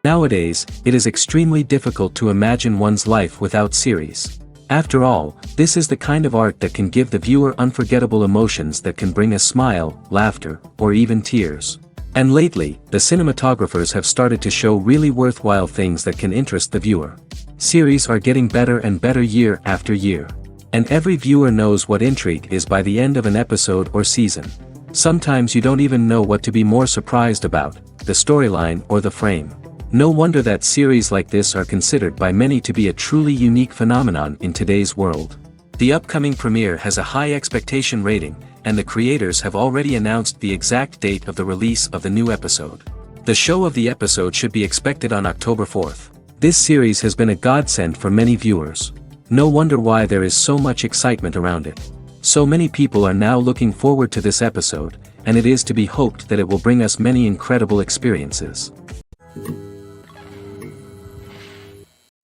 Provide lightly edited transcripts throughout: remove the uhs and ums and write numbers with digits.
Nowadays, it is extremely difficult to imagine one's life without series. After all, this is the kind of art that can give the viewer unforgettable emotions that can bring a smile, laughter, or even tears. And lately, the cinematographers have started to show really worthwhile things that can interest the viewer. Series are getting better and better year after year. And every viewer knows what intrigue is by the end of an episode or season. Sometimes you don't even know what to be more surprised about, the storyline or the frame. No wonder that series like this are considered by many to be a truly unique phenomenon in today's world. The upcoming premiere has a high expectation rating, and the creators have already announced the exact date of the release of the new episode. The show of the episode should be expected on October 4th. This series has been a godsend for many viewers. No wonder why there is so much excitement around it. So many people are now looking forward to this episode, and it is to be hoped that it will bring us many incredible experiences.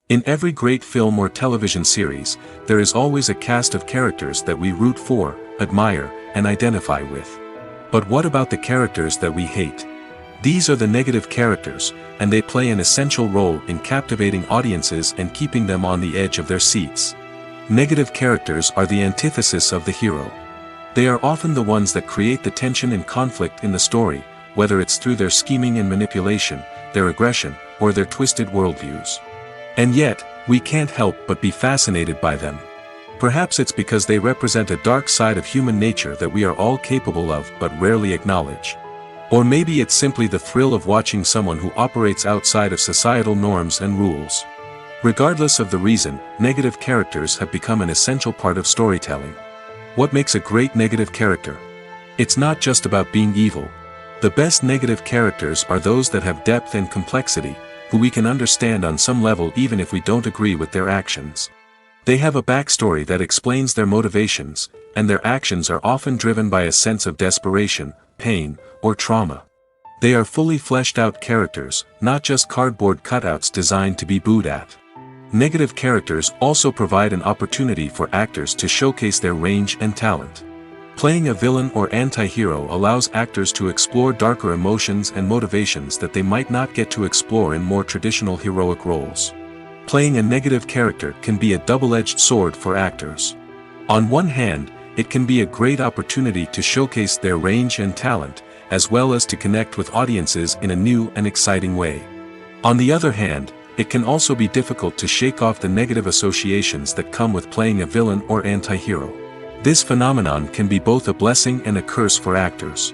In every great film or television series, there is always a cast of characters that we root for, admire, and identify with. But what about the characters that we hate? These are the negative characters, and they play an essential role in captivating audiences and keeping them on the edge of their seats. Negative characters are the antithesis of the hero. They are often the ones that create the tension and conflict in the story, whether it's through their scheming and manipulation, their aggression, or their twisted worldviews. And yet, we can't help but be fascinated by them. Perhaps it's because they represent a dark side of human nature that we are all capable of but rarely acknowledge. Or maybe it's simply the thrill of watching someone who operates outside of societal norms and rules. Regardless of the reason, negative characters have become an essential part of storytelling. What makes a great negative character? It's not just about being evil. The best negative characters are those that have depth and complexity, who we can understand on some level even if we don't agree with their actions. They have a backstory that explains their motivations, and their actions are often driven by a sense of desperation, pain, or trauma. They are fully fleshed out characters, not just cardboard cutouts designed to be booed at. Negative characters also provide an opportunity for actors to showcase their range and talent. Playing a villain or anti-hero allows actors to explore darker emotions and motivations that they might not get to explore in more traditional heroic roles. Playing a negative character can be a double-edged sword for actors. On one hand, it can be a great opportunity to showcase their range and talent, as well as to connect with audiences in a new and exciting way. On the other hand, it can also be difficult to shake off the negative associations that come with playing a villain or anti-hero. This phenomenon can be both a blessing and a curse for actors.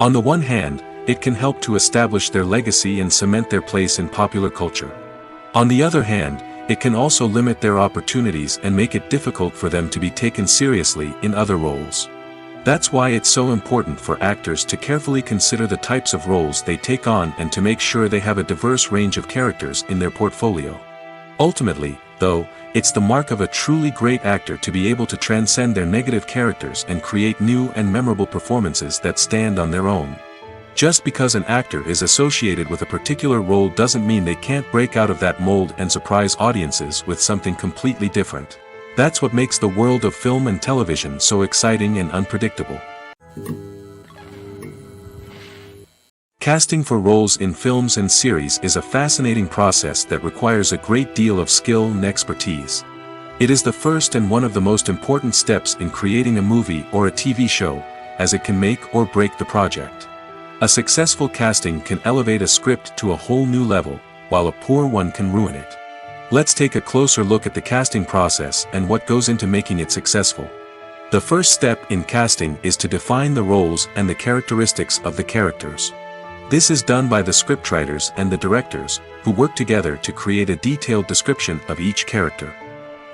On the one hand, it can help to establish their legacy and cement their place in popular culture. On the other hand, it can also limit their opportunities and make it difficult for them to be taken seriously in other roles. That's why it's so important for actors to carefully consider the types of roles they take on and to make sure they have a diverse range of characters in their portfolio. Ultimately, though, it's the mark of a truly great actor to be able to transcend their negative characters and create new and memorable performances that stand on their own. Just because an actor is associated with a particular role doesn't mean they can't break out of that mold and surprise audiences with something completely different. That's what makes the world of film and television so exciting and unpredictable. Casting for roles in films and series is a fascinating process that requires a great deal of skill and expertise. It is the first and one of the most important steps in creating a movie or a TV show, as it can make or break the project. A successful casting can elevate a script to a whole new level, while a poor one can ruin it. Let's take a closer look at the casting process and what goes into making it successful. The first step in casting is to define the roles and the characteristics of the characters. This is done by the scriptwriters and the directors, who work together to create a detailed description of each character.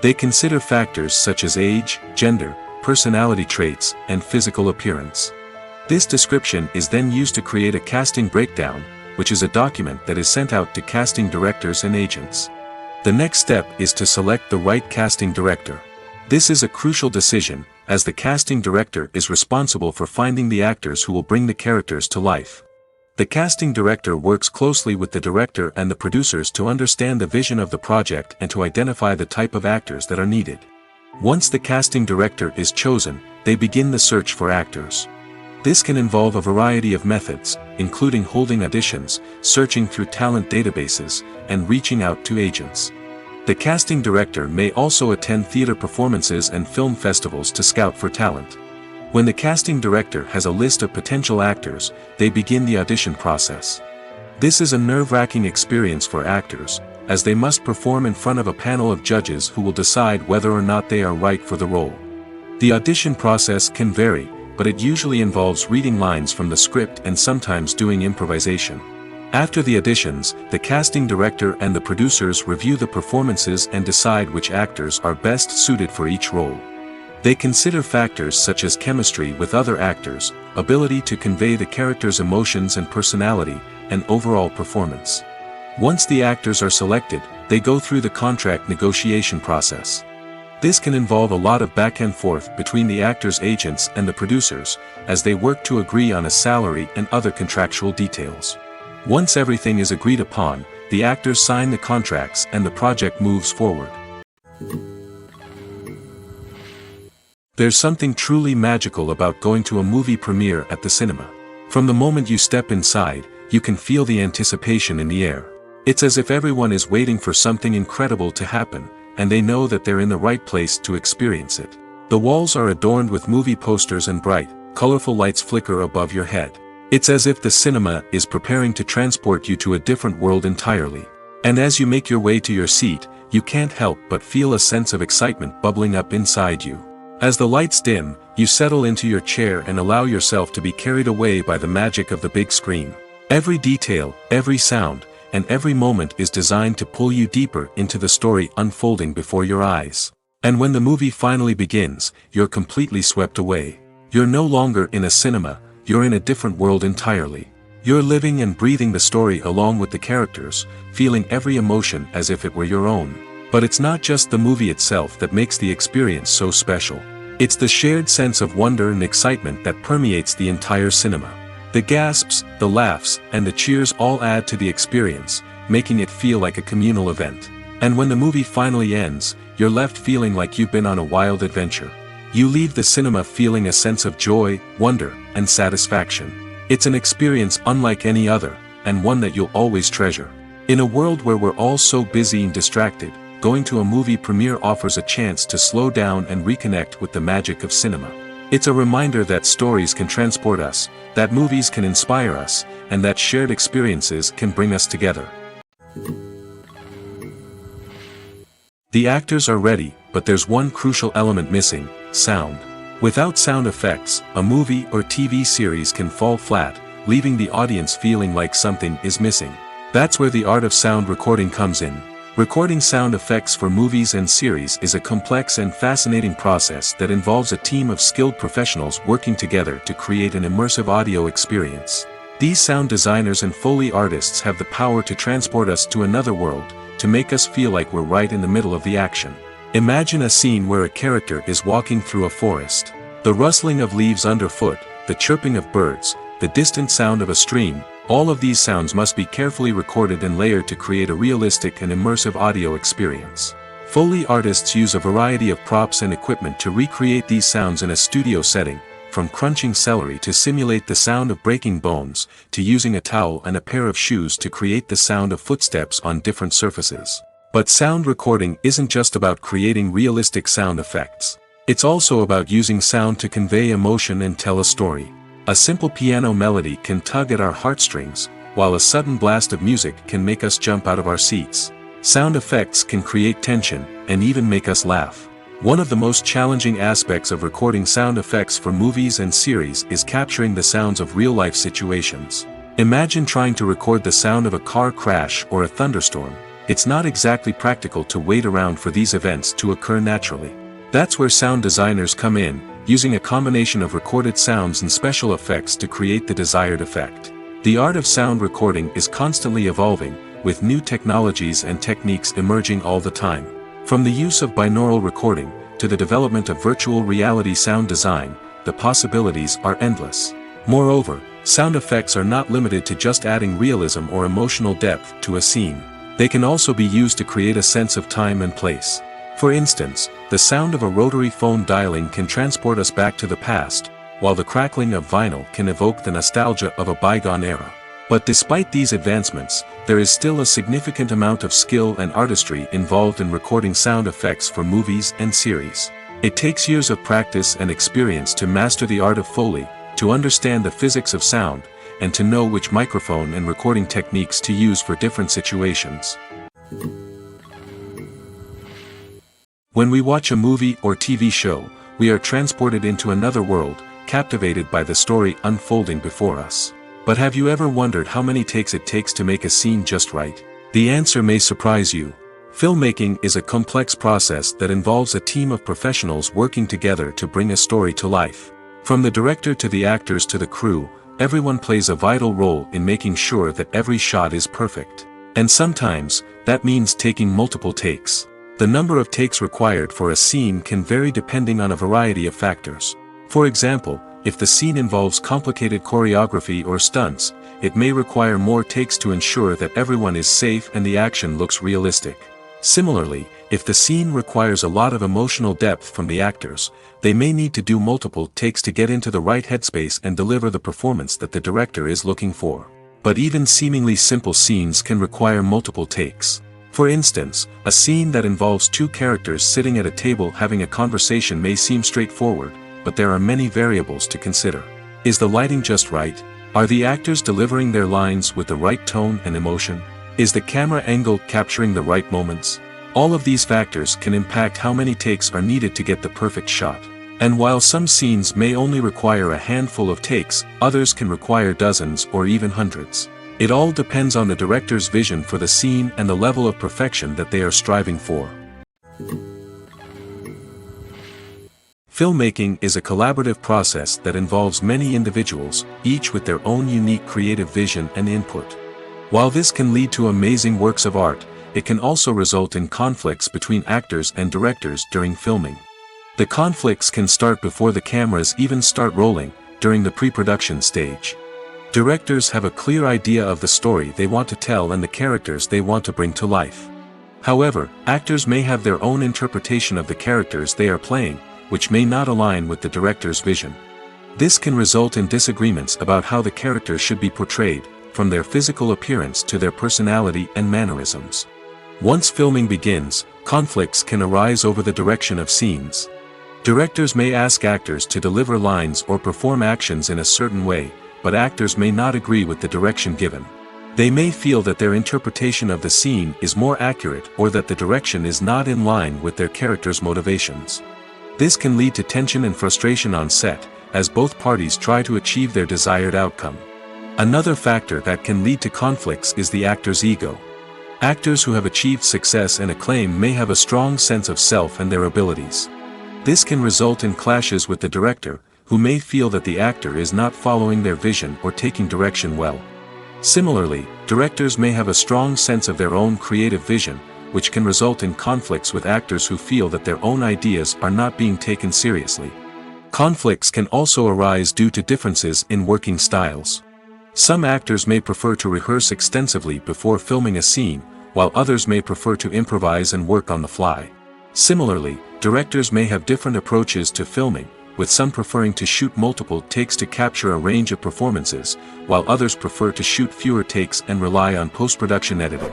They consider factors such as age, gender, personality traits, and physical appearance. This description is then used to create a casting breakdown, which is a document that is sent out to casting directors and agents. The next step is to select the right casting director. This is a crucial decision, as the casting director is responsible for finding the actors who will bring the characters to life. The casting director works closely with the director and the producers to understand the vision of the project and to identify the type of actors that are needed. Once the casting director is chosen, they begin the search for actors. This can involve a variety of methods, including holding auditions, searching through talent databases, and reaching out to agents. The casting director may also attend theater performances and film festivals to scout for talent. When the casting director has a list of potential actors, they begin the audition process. This is a nerve-wracking experience for actors, as they must perform in front of a panel of judges who will decide whether or not they are right for the role. The audition process can vary, but it usually involves reading lines from the script and sometimes doing improvisation. After the auditions, the casting director and the producers review the performances and decide which actors are best suited for each role. They consider factors such as chemistry with other actors, ability to convey the character's emotions and personality, and overall performance. Once the actors are selected, they go through the contract negotiation process. This can involve a lot of back and forth between the actors' agents and the producers, as they work to agree on a salary and other contractual details. Once everything is agreed upon, the actors sign the contracts and the project moves forward. There's something truly magical about going to a movie premiere at the cinema. From the moment you step inside, you can feel the anticipation in the air. It's as if everyone is waiting for something incredible to happen, and they know that they're in the right place to experience it. The walls are adorned with movie posters and bright, colorful lights flicker above your head. It's as if the cinema is preparing to transport you to a different world entirely. And as you make your way to your seat, you can't help but feel a sense of excitement bubbling up inside you. As the lights dim, you settle into your chair and allow yourself to be carried away by the magic of the big screen. Every detail, every sound, and every moment is designed to pull you deeper into the story unfolding before your eyes. And when the movie finally begins, you're completely swept away. You're no longer in a cinema, you're in a different world entirely. You're living and breathing the story along with the characters, feeling every emotion as if it were your own. But it's not just the movie itself that makes the experience so special. It's the shared sense of wonder and excitement that permeates the entire cinema. The gasps, the laughs, and the cheers all add to the experience, making it feel like a communal event. And when the movie finally ends, you're left feeling like you've been on a wild adventure. You leave the cinema feeling a sense of joy, wonder, and satisfaction. It's an experience unlike any other, and one that you'll always treasure. In a world where we're all so busy and distracted, going to a movie premiere offers a chance to slow down and reconnect with the magic of cinema. It's a reminder that stories can transport us, that movies can inspire us, and that shared experiences can bring us together. The actors are ready, but there's one crucial element missing: sound. Without sound effects, a movie or TV series can fall flat, leaving the audience feeling like something is missing. That's where the art of sound recording comes in. Recording sound effects for movies and series is a complex and fascinating process that involves a team of skilled professionals working together to create an immersive audio experience. These sound designers and Foley artists have the power to transport us to another world, to make us feel like we're right in the middle of the action. Imagine a scene where a character is walking through a forest. The rustling of leaves underfoot, the chirping of birds, the distant sound of a stream, all of these sounds must be carefully recorded and layered to create a realistic and immersive audio experience. Foley artists use a variety of props and equipment to recreate these sounds in a studio setting, from crunching celery to simulate the sound of breaking bones, to using a towel and a pair of shoes to create the sound of footsteps on different surfaces. But sound recording isn't just about creating realistic sound effects. It's also about using sound to convey emotion and tell a story. A simple piano melody can tug at our heartstrings, while a sudden blast of music can make us jump out of our seats. Sound effects can create tension, and even make us laugh. One of the most challenging aspects of recording sound effects for movies and series is capturing the sounds of real-life situations. Imagine trying to record the sound of a car crash or a thunderstorm. It's not exactly practical to wait around for these events to occur naturally. That's where sound designers come in, using a combination of recorded sounds and special effects to create the desired effect. The art of sound recording is constantly evolving, with new technologies and techniques emerging all the time. From the use of binaural recording, to the development of virtual reality sound design, the possibilities are endless. Moreover, sound effects are not limited to just adding realism or emotional depth to a scene. They can also be used to create a sense of time and place. For instance, the sound of a rotary phone dialing can transport us back to the past, while the crackling of vinyl can evoke the nostalgia of a bygone era. But despite these advancements, there is still a significant amount of skill and artistry involved in recording sound effects for movies and series. It takes years of practice and experience to master the art of Foley, to understand the physics of sound, and to know which microphone and recording techniques to use for different situations. When we watch a movie or TV show, we are transported into another world, captivated by the story unfolding before us. But have you ever wondered how many takes it takes to make a scene just right? The answer may surprise you. Filmmaking is a complex process that involves a team of professionals working together to bring a story to life. From the director to the actors to the crew, everyone plays a vital role in making sure that every shot is perfect. And sometimes, that means taking multiple takes. The number of takes required for a scene can vary depending on a variety of factors. For example, if the scene involves complicated choreography or stunts, it may require more takes to ensure that everyone is safe and the action looks realistic. Similarly, if the scene requires a lot of emotional depth from the actors, they may need to do multiple takes to get into the right headspace and deliver the performance that the director is looking for. But even seemingly simple scenes can require multiple takes. For instance, a scene that involves two characters sitting at a table having a conversation may seem straightforward, but there are many variables to consider. Is the lighting just right? Are the actors delivering their lines with the right tone and emotion? Is the camera angle capturing the right moments? All of these factors can impact how many takes are needed to get the perfect shot. And while some scenes may only require a handful of takes, others can require dozens or even hundreds. It all depends on the director's vision for the scene and the level of perfection that they are striving for. Filmmaking is a collaborative process that involves many individuals, each with their own unique creative vision and input. While this can lead to amazing works of art, it can also result in conflicts between actors and directors during filming. The conflicts can start before the cameras even start rolling, during the pre-production stage. Directors have a clear idea of the story they want to tell and the characters they want to bring to life. However, actors may have their own interpretation of the characters they are playing, which may not align with the director's vision. This can result in disagreements about how the characters should be portrayed, from their physical appearance to their personality and mannerisms. Once filming begins, conflicts can arise over the direction of scenes. Directors may ask actors to deliver lines or perform actions in a certain way, but actors may not agree with the direction given. They may feel that their interpretation of the scene is more accurate or that the direction is not in line with their character's motivations. This can lead to tension and frustration on set, as both parties try to achieve their desired outcome. Another factor that can lead to conflicts is the actor's ego. Actors who have achieved success and acclaim may have a strong sense of self and their abilities. This can result in clashes with the director, who may feel that the actor is not following their vision or taking direction well. Similarly, directors may have a strong sense of their own creative vision, which can result in conflicts with actors who feel that their own ideas are not being taken seriously. Conflicts can also arise due to differences in working styles. Some actors may prefer to rehearse extensively before filming a scene, while others may prefer to improvise and work on the fly. Similarly, directors may have different approaches to filming, with some preferring to shoot multiple takes to capture a range of performances, while others prefer to shoot fewer takes and rely on post-production editing.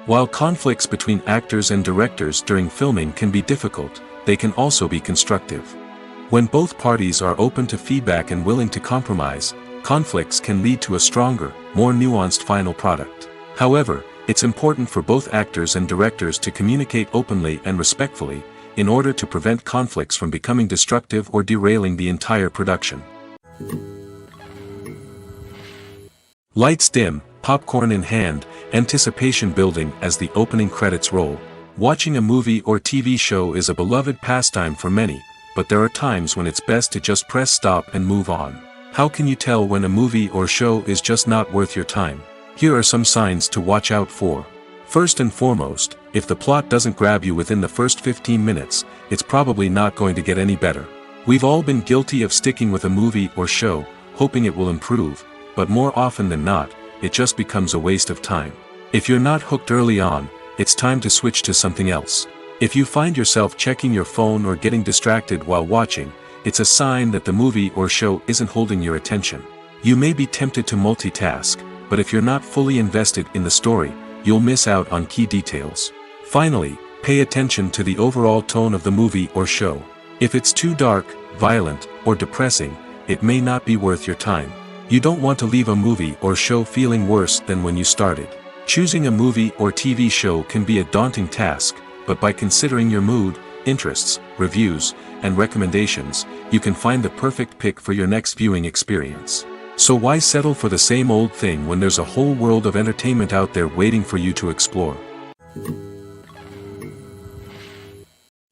While conflicts between actors and directors during filming can be difficult, they can also be constructive. When both parties are open to feedback and willing to compromise, conflicts can lead to a stronger, more nuanced final product. However, it's important for both actors and directors to communicate openly and respectfully, in order to prevent conflicts from becoming destructive or derailing the entire production. Lights dim, popcorn in hand, anticipation building as the opening credits roll. Watching a movie or TV show is a beloved pastime for many, but there are times when it's best to just press stop and move on. How can you tell when a movie or show is just not worth your time? Here are some signs to watch out for. First and foremost, if the plot doesn't grab you within the first 15 minutes, it's probably not going to get any better. We've all been guilty of sticking with a movie or show, hoping it will improve, but more often than not, it just becomes a waste of time. If you're not hooked early on, it's time to switch to something else. If you find yourself checking your phone or getting distracted while watching, it's a sign that the movie or show isn't holding your attention. You may be tempted to multitask, but if you're not fully invested in the story, you'll miss out on key details. Finally, pay attention to the overall tone of the movie or show. If it's too dark, violent, or depressing, it may not be worth your time. You don't want to leave a movie or show feeling worse than when you started. Choosing a movie or TV show can be a daunting task, but by considering your mood, interests, reviews, and recommendations, you can find the perfect pick for your next viewing experience. So why settle for the same old thing when there's a whole world of entertainment out there waiting for you to explore?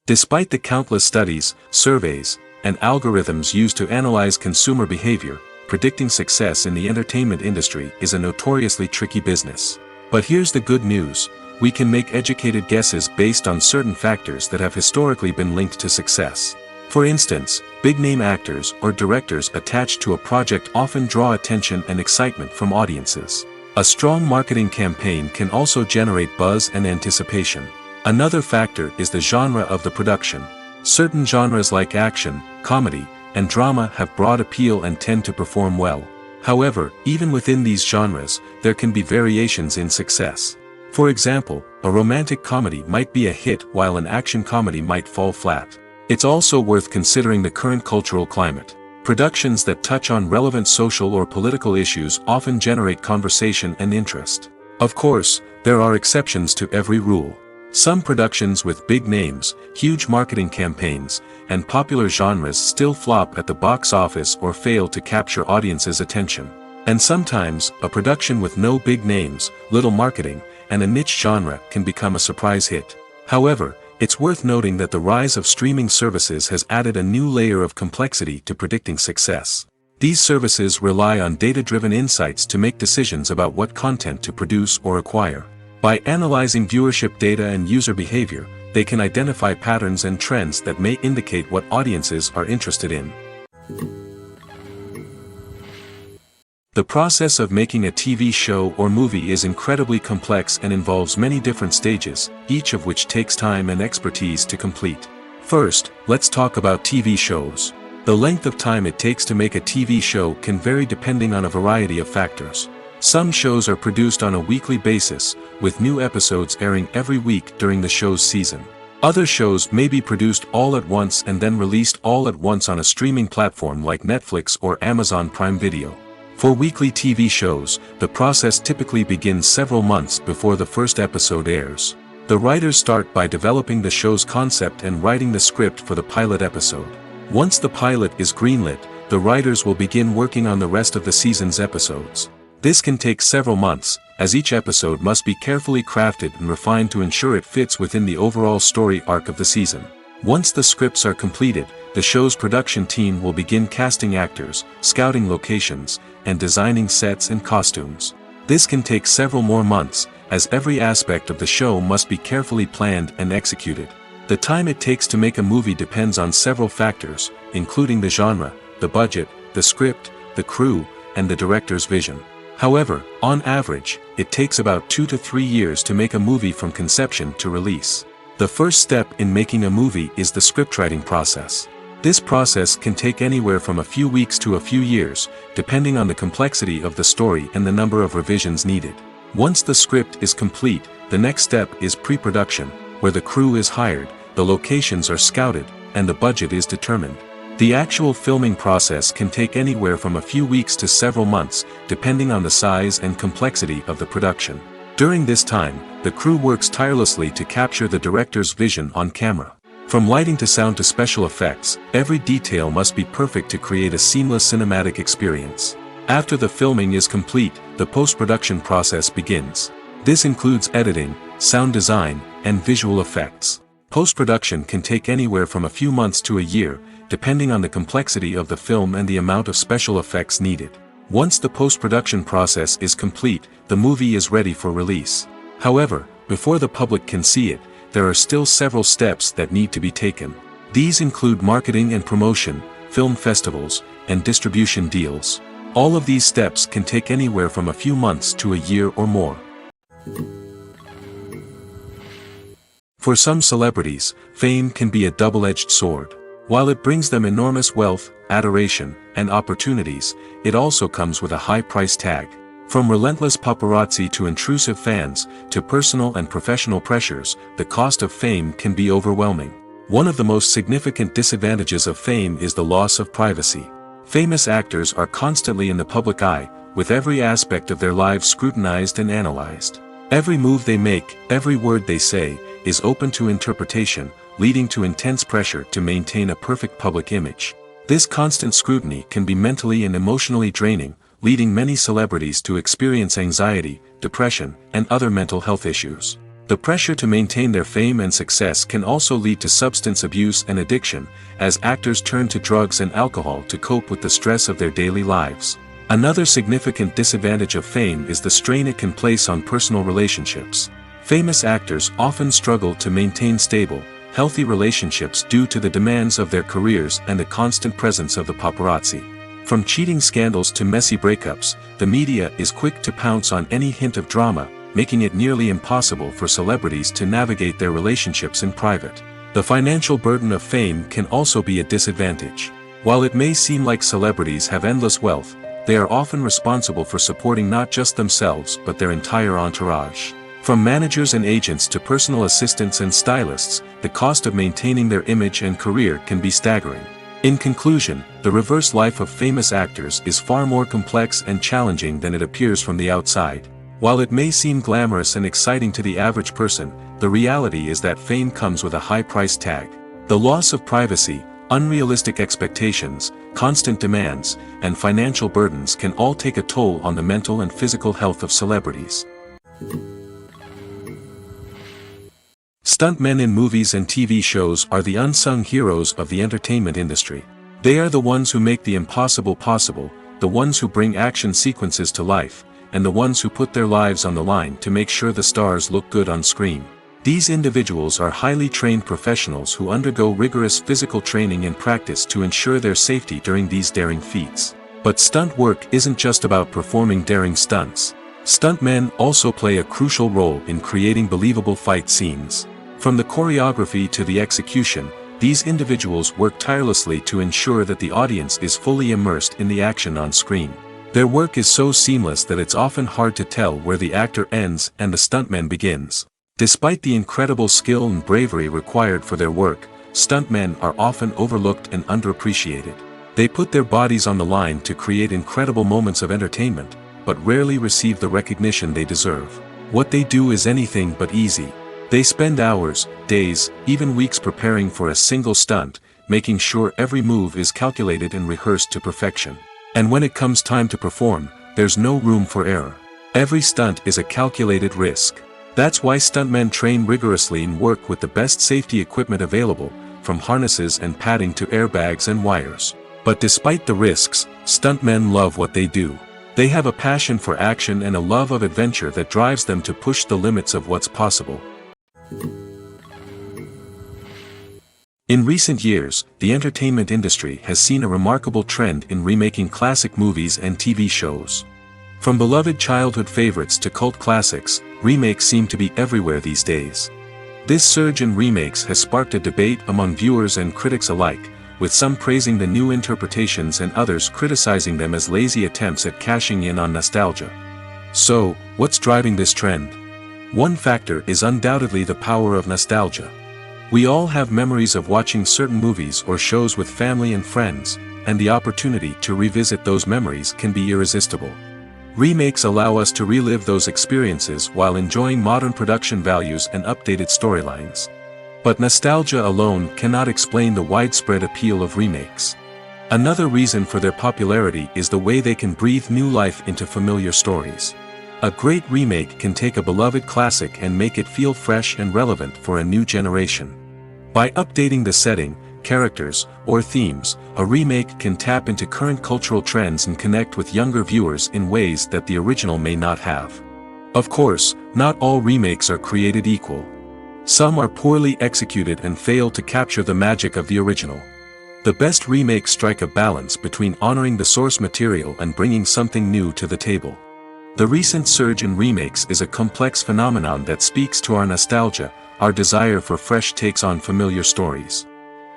Despite the countless studies, surveys, and algorithms used to analyze consumer behavior, predicting success in the entertainment industry is a notoriously tricky business. But here's the good news: we can make educated guesses based on certain factors that have historically been linked to success. For instance, big-name actors or directors attached to a project often draw attention and excitement from audiences. A strong marketing campaign can also generate buzz and anticipation. Another factor is the genre of the production. Certain genres like action, comedy, and drama have broad appeal and tend to perform well. However, even within these genres, there can be variations in success. For example, a romantic comedy might be a hit while an action comedy might fall flat. It's also worth considering the current cultural climate. Productions that touch on relevant social or political issues often generate conversation and interest. Of course, there are exceptions to every rule. Some productions with big names, huge marketing campaigns, and popular genres still flop at the box office or fail to capture audiences' attention. And sometimes, a production with no big names, little marketing, and a niche genre can become a surprise hit. However, it's worth noting that the rise of streaming services has added a new layer of complexity to predicting success. These services rely on data-driven insights to make decisions about what content to produce or acquire. By analyzing viewership data and user behavior, they can identify patterns and trends that may indicate what audiences are interested in. The process of making a TV show or movie is incredibly complex and involves many different stages, each of which takes time and expertise to complete. First, let's talk about TV shows. The length of time it takes to make a TV show can vary depending on a variety of factors. Some shows are produced on a weekly basis, with new episodes airing every week during the show's season. Other shows may be produced all at once and then released all at once on a streaming platform like Netflix or Amazon Prime Video. For weekly TV shows, the process typically begins several months before the first episode airs. The writers start by developing the show's concept and writing the script for the pilot episode. Once the pilot is greenlit, the writers will begin working on the rest of the season's episodes. This can take several months, as each episode must be carefully crafted and refined to ensure it fits within the overall story arc of the season. Once the scripts are completed, the show's production team will begin casting actors, scouting locations, and designing sets and costumes. This can take several more months, as every aspect of the show must be carefully planned and executed. The time it takes to make a movie depends on several factors, including the genre, the budget, the script, the crew, and the director's vision. However, on average, it takes about 2 to 3 years to make a movie from conception to release. The first step in making a movie is the scriptwriting process. This process can take anywhere from a few weeks to a few years, depending on the complexity of the story and the number of revisions needed. Once the script is complete, the next step is pre-production, where the crew is hired, the locations are scouted, and the budget is determined. The actual filming process can take anywhere from a few weeks to several months, depending on the size and complexity of the production. During this time, the crew works tirelessly to capture the director's vision on camera. From lighting to sound to special effects, every detail must be perfect to create a seamless cinematic experience. After the filming is complete, the post-production process begins. This includes editing, sound design, and visual effects. Post-production can take anywhere from a few months to a year, depending on the complexity of the film and the amount of special effects needed. Once the post-production process is complete, the movie is ready for release. However, before the public can see it, there are still several steps that need to be taken. These include marketing and promotion, film festivals, and distribution deals. All of these steps can take anywhere from a few months to a year or more. For some celebrities, fame can be a double-edged sword. While it brings them enormous wealth, adoration, and opportunities, it also comes with a high price tag. From relentless paparazzi to intrusive fans, to personal and professional pressures, the cost of fame can be overwhelming. One of the most significant disadvantages of fame is the loss of privacy. Famous actors are constantly in the public eye, with every aspect of their lives scrutinized and analyzed. Every move they make, every word they say, is open to interpretation, leading to intense pressure to maintain a perfect public image. This constant scrutiny can be mentally and emotionally draining, leading many celebrities to experience anxiety, depression, and other mental health issues. The pressure to maintain their fame and success can also lead to substance abuse and addiction, as actors turn to drugs and alcohol to cope with the stress of their daily lives. Another significant disadvantage of fame is the strain it can place on personal relationships. Famous actors often struggle to maintain stable, healthy relationships due to the demands of their careers and the constant presence of the paparazzi. From cheating scandals to messy breakups, the media is quick to pounce on any hint of drama, making it nearly impossible for celebrities to navigate their relationships in private. The financial burden of fame can also be a disadvantage. While it may seem like celebrities have endless wealth, they are often responsible for supporting not just themselves but their entire entourage. From managers and agents to personal assistants and stylists, the cost of maintaining their image and career can be staggering. In conclusion, the reverse life of famous actors is far more complex and challenging than it appears from the outside. While it may seem glamorous and exciting to the average person, the reality is that fame comes with a high price tag. The loss of privacy, unrealistic expectations, constant demands, and financial burdens can all take a toll on the mental and physical health of celebrities. Stuntmen in movies and TV shows are the unsung heroes of the entertainment industry. They are the ones who make the impossible possible, the ones who bring action sequences to life, and the ones who put their lives on the line to make sure the stars look good on screen. These individuals are highly trained professionals who undergo rigorous physical training and practice to ensure their safety during these daring feats. But stunt work isn't just about performing daring stunts. Stuntmen also play a crucial role in creating believable fight scenes. From the choreography to the execution, these individuals work tirelessly to ensure that the audience is fully immersed in the action on screen. Their work is so seamless that it's often hard to tell where the actor ends and the stuntman begins. Despite the incredible skill and bravery required for their work, stuntmen are often overlooked and underappreciated. They put their bodies on the line to create incredible moments of entertainment, but rarely receive the recognition they deserve. What they do is anything but easy. They spend hours, days, even weeks preparing for a single stunt, making sure every move is calculated and rehearsed to perfection. And when it comes time to perform, there's no room for error. Every stunt is a calculated risk. That's why stuntmen train rigorously and work with the best safety equipment available, from harnesses and padding to airbags and wires. But despite the risks, stuntmen love what they do. They have a passion for action and a love of adventure that drives them to push the limits of what's possible. In recent years, the entertainment industry has seen a remarkable trend in remaking classic movies and TV shows. From beloved childhood favorites to cult classics, remakes seem to be everywhere these days. This surge in remakes has sparked a debate among viewers and critics alike, with some praising the new interpretations and others criticizing them as lazy attempts at cashing in on nostalgia. So, what's driving this trend? One factor is undoubtedly the power of nostalgia. We all have memories of watching certain movies or shows with family and friends, and the opportunity to revisit those memories can be irresistible. Remakes allow us to relive those experiences while enjoying modern production values and updated storylines. But nostalgia alone cannot explain the widespread appeal of remakes. Another reason for their popularity is the way they can breathe new life into familiar stories. A great remake can take a beloved classic and make it feel fresh and relevant for a new generation. By updating the setting, characters, or themes, a remake can tap into current cultural trends and connect with younger viewers in ways that the original may not have. Of course, not all remakes are created equal. Some are poorly executed and fail to capture the magic of the original. The best remakes strike a balance between honoring the source material and bringing something new to the table. The recent surge in remakes is a complex phenomenon that speaks to our nostalgia, our desire for fresh takes on familiar stories.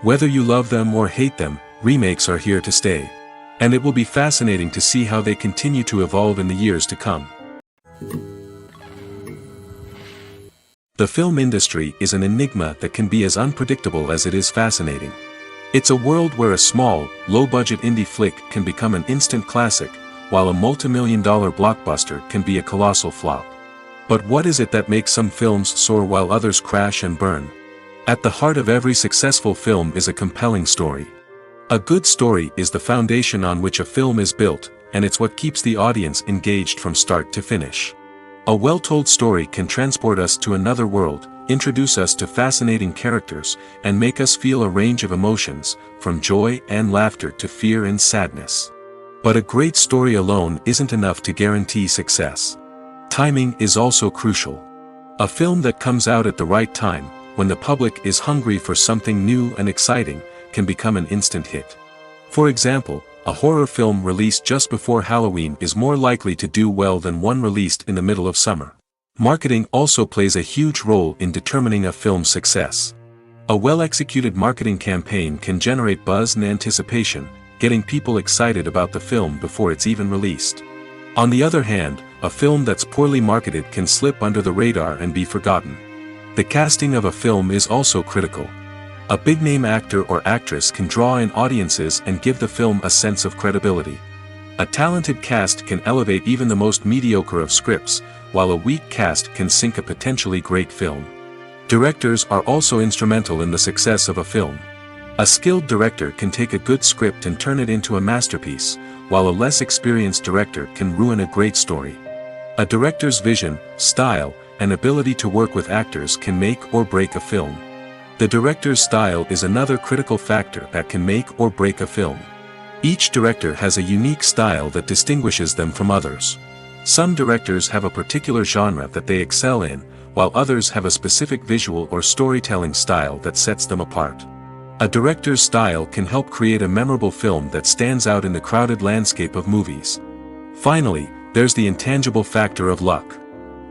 Whether you love them or hate them, remakes are here to stay. And it will be fascinating to see how they continue to evolve in the years to come. The film industry is an enigma that can be as unpredictable as it is fascinating. It's a world where a small, low-budget indie flick can become an instant classic, while a multi-million-dollar blockbuster can be a colossal flop. But what is it that makes some films soar while others crash and burn? At the heart of every successful film is a compelling story. A good story is the foundation on which a film is built, and it's what keeps the audience engaged from start to finish. A well-told story can transport us to another world, introduce us to fascinating characters, and make us feel a range of emotions, from joy and laughter to fear and sadness. But a great story alone isn't enough to guarantee success. Timing is also crucial. A film that comes out at the right time, when the public is hungry for something new and exciting, can become an instant hit. For example, a horror film released just before Halloween is more likely to do well than one released in the middle of summer. Marketing also plays a huge role in determining a film's success. A well-executed marketing campaign can generate buzz and anticipation, getting people excited about the film before it's even released. On the other hand, a film that's poorly marketed can slip under the radar and be forgotten. The casting of a film is also critical. A big-name actor or actress can draw in audiences and give the film a sense of credibility. A talented cast can elevate even the most mediocre of scripts, while a weak cast can sink a potentially great film. Directors are also instrumental in the success of a film. A skilled director can take a good script and turn it into a masterpiece, while a less experienced director can ruin a great story. A director's vision, style, and ability to work with actors can make or break a film. The director's style is another critical factor that can make or break a film. Each director has a unique style that distinguishes them from others. Some directors have a particular genre that they excel in, while others have a specific visual or storytelling style that sets them apart. A director's style can help create a memorable film that stands out in the crowded landscape of movies. Finally, there's the intangible factor of luck.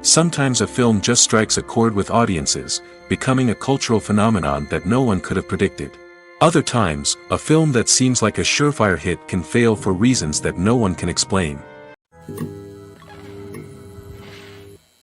Sometimes a film just strikes a chord with audiences, becoming a cultural phenomenon that no one could have predicted. Other times, a film that seems like a surefire hit can fail for reasons that no one can explain.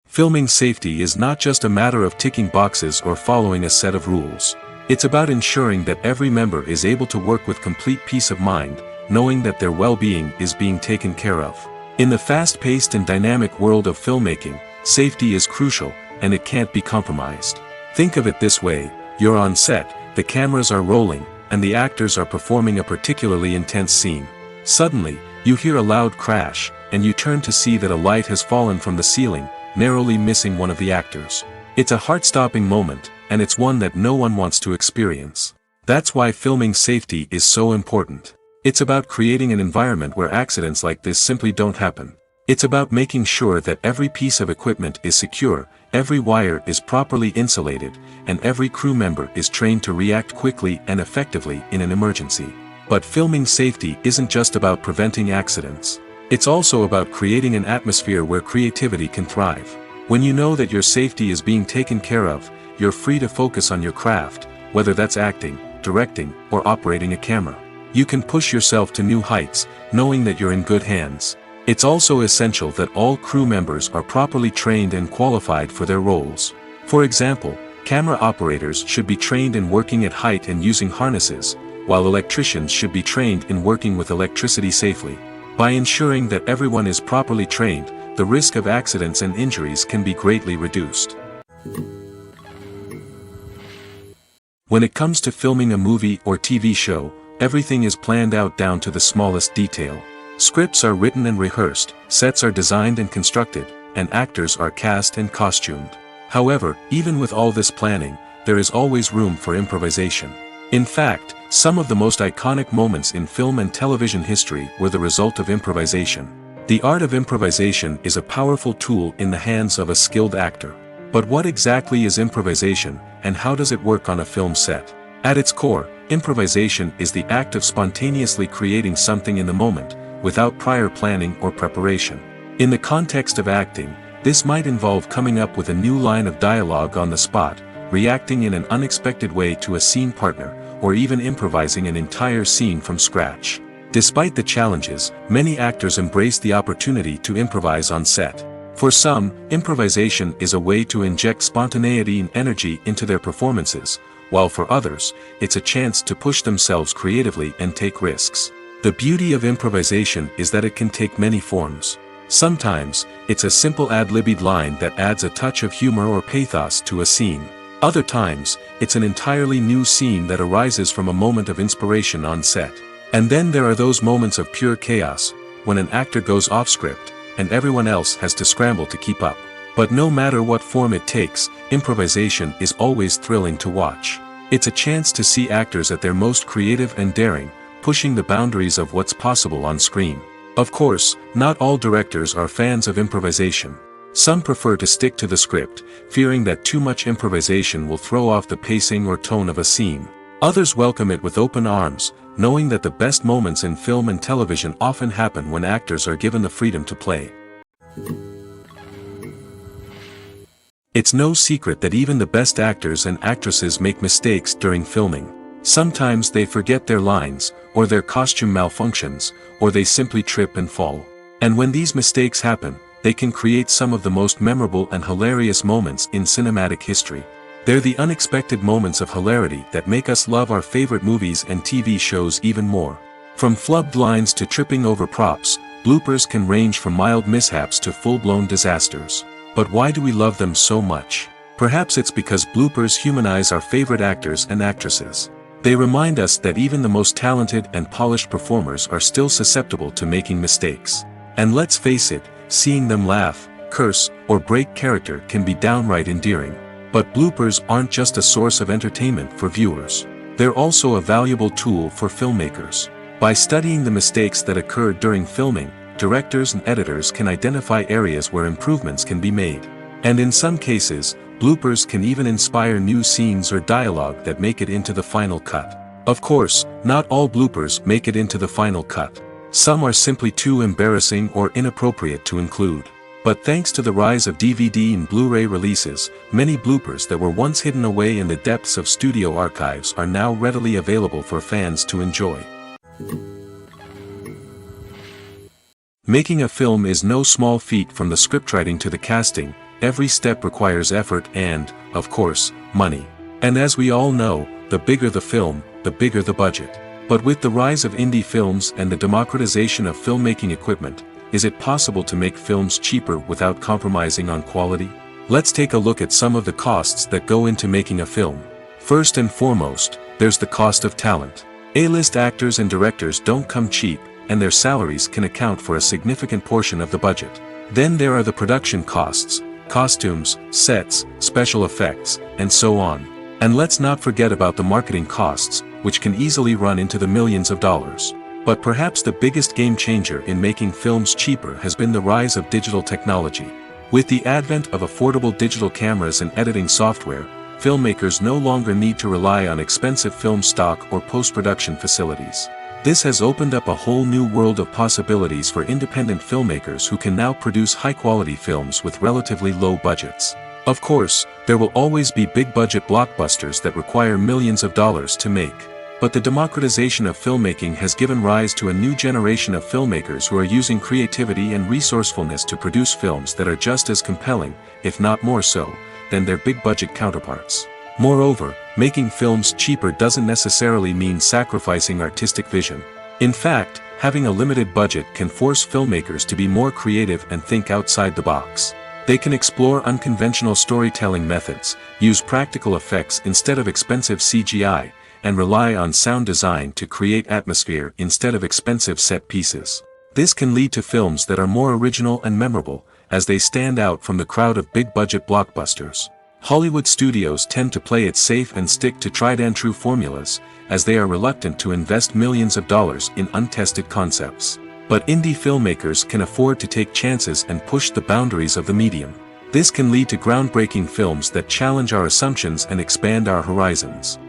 Filming safety is not just a matter of ticking boxes or following a set of rules. It's about ensuring that every member is able to work with complete peace of mind, knowing that their well-being is being taken care of. In the fast-paced and dynamic world of filmmaking, safety is crucial, and it can't be compromised. Think of it this way: you're on set, the cameras are rolling, and the actors are performing a particularly intense scene. Suddenly, you hear a loud crash, and you turn to see that a light has fallen from the ceiling, narrowly missing one of the actors. It's a heart-stopping moment, and it's one that no one wants to experience. That's why filming safety is so important. It's about creating an environment where accidents like this simply don't happen. It's about making sure that every piece of equipment is secure, every wire is properly insulated, and every crew member is trained to react quickly and effectively in an emergency. But filming safety isn't just about preventing accidents. It's also about creating an atmosphere where creativity can thrive. When you know that your safety is being taken care of, you're free to focus on your craft, whether that's acting, directing, or operating a camera. You can push yourself to new heights, knowing that you're in good hands. It's also essential that all crew members are properly trained and qualified for their roles. For example, camera operators should be trained in working at height and using harnesses, while electricians should be trained in working with electricity safely. By ensuring that everyone is properly trained, the risk of accidents and injuries can be greatly reduced. When it comes to filming a movie or TV show, everything is planned out down to the smallest detail. Scripts are written and rehearsed, sets are designed and constructed, and actors are cast and costumed. However, even with all this planning, there is always room for improvisation. In fact, some of the most iconic moments in film and television history were the result of improvisation. The art of improvisation is a powerful tool in the hands of a skilled actor. But what exactly is improvisation, and how does it work on a film set? At its core, improvisation is the act of spontaneously creating something in the moment, without prior planning or preparation. In the context of acting, this might involve coming up with a new line of dialogue on the spot, reacting in an unexpected way to a scene partner, or even improvising an entire scene from scratch. Despite the challenges, many actors embrace the opportunity to improvise on set. For some, improvisation is a way to inject spontaneity and energy into their performances, while for others, it's a chance to push themselves creatively and take risks. The beauty of improvisation is that it can take many forms. Sometimes, it's a simple ad-libbed line that adds a touch of humor or pathos to a scene. Other times, it's an entirely new scene that arises from a moment of inspiration on set. And then there are those moments of pure chaos, when an actor goes off script, and everyone else has to scramble to keep up. But no matter what form it takes, improvisation is always thrilling to watch. It's a chance to see actors at their most creative and daring, pushing the boundaries of what's possible on screen. Of course, not all directors are fans of improvisation. Some prefer to stick to the script, fearing that too much improvisation will throw off the pacing or tone of a scene. Others welcome it with open arms, knowing that the best moments in film and television often happen when actors are given the freedom to play. It's no secret that even the best actors and actresses make mistakes during filming. Sometimes they forget their lines, or their costume malfunctions, or they simply trip and fall. And when these mistakes happen, they can create some of the most memorable and hilarious moments in cinematic history. They're the unexpected moments of hilarity that make us love our favorite movies and TV shows even more. From flubbed lines to tripping over props, bloopers can range from mild mishaps to full-blown disasters. But why do we love them so much? Perhaps it's because bloopers humanize our favorite actors and actresses. They remind us that even the most talented and polished performers are still susceptible to making mistakes. And let's face it, seeing them laugh, curse, or break character can be downright endearing. But bloopers aren't just a source of entertainment for viewers. They're also a valuable tool for filmmakers. By studying the mistakes that occurred during filming, directors and editors can identify areas where improvements can be made. And in some cases, bloopers can even inspire new scenes or dialogue that make it into the final cut. Of course, not all bloopers make it into the final cut. Some are simply too embarrassing or inappropriate to include. But thanks to the rise of DVD and Blu-ray releases, many bloopers that were once hidden away in the depths of studio archives are now readily available for fans to enjoy. Making a film is no small feat. From the scriptwriting to the casting, every step requires effort and, of course, money. And as we all know, the bigger the film, the bigger the budget. But with the rise of indie films and the democratization of filmmaking equipment, is it possible to make films cheaper without compromising on quality? Let's take a look at some of the costs that go into making a film. First and foremost, there's the cost of talent. A-list actors and directors don't come cheap, and their salaries can account for a significant portion of the budget. Then there are the production costs, costumes, sets, special effects, and so on. And let's not forget about the marketing costs, which can easily run into the millions of dollars. But perhaps the biggest game changer in making films cheaper has been the rise of digital technology. With the advent of affordable digital cameras and editing software, filmmakers no longer need to rely on expensive film stock or post-production facilities. This has opened up a whole new world of possibilities for independent filmmakers who can now produce high-quality films with relatively low budgets. Of course, there will always be big-budget blockbusters that require millions of dollars to make. But the democratization of filmmaking has given rise to a new generation of filmmakers who are using creativity and resourcefulness to produce films that are just as compelling, if not more so, than their big-budget counterparts. Moreover, making films cheaper doesn't necessarily mean sacrificing artistic vision. In fact, having a limited budget can force filmmakers to be more creative and think outside the box. They can explore unconventional storytelling methods, use practical effects instead of expensive CGI, and rely on sound design to create atmosphere instead of expensive set pieces. This can lead to films that are more original and memorable, as they stand out from the crowd of big-budget blockbusters. Hollywood studios tend to play it safe and stick to tried-and-true formulas, as they are reluctant to invest millions of dollars in untested concepts. But indie filmmakers can afford to take chances and push the boundaries of the medium. This can lead to groundbreaking films that challenge our assumptions and expand our horizons.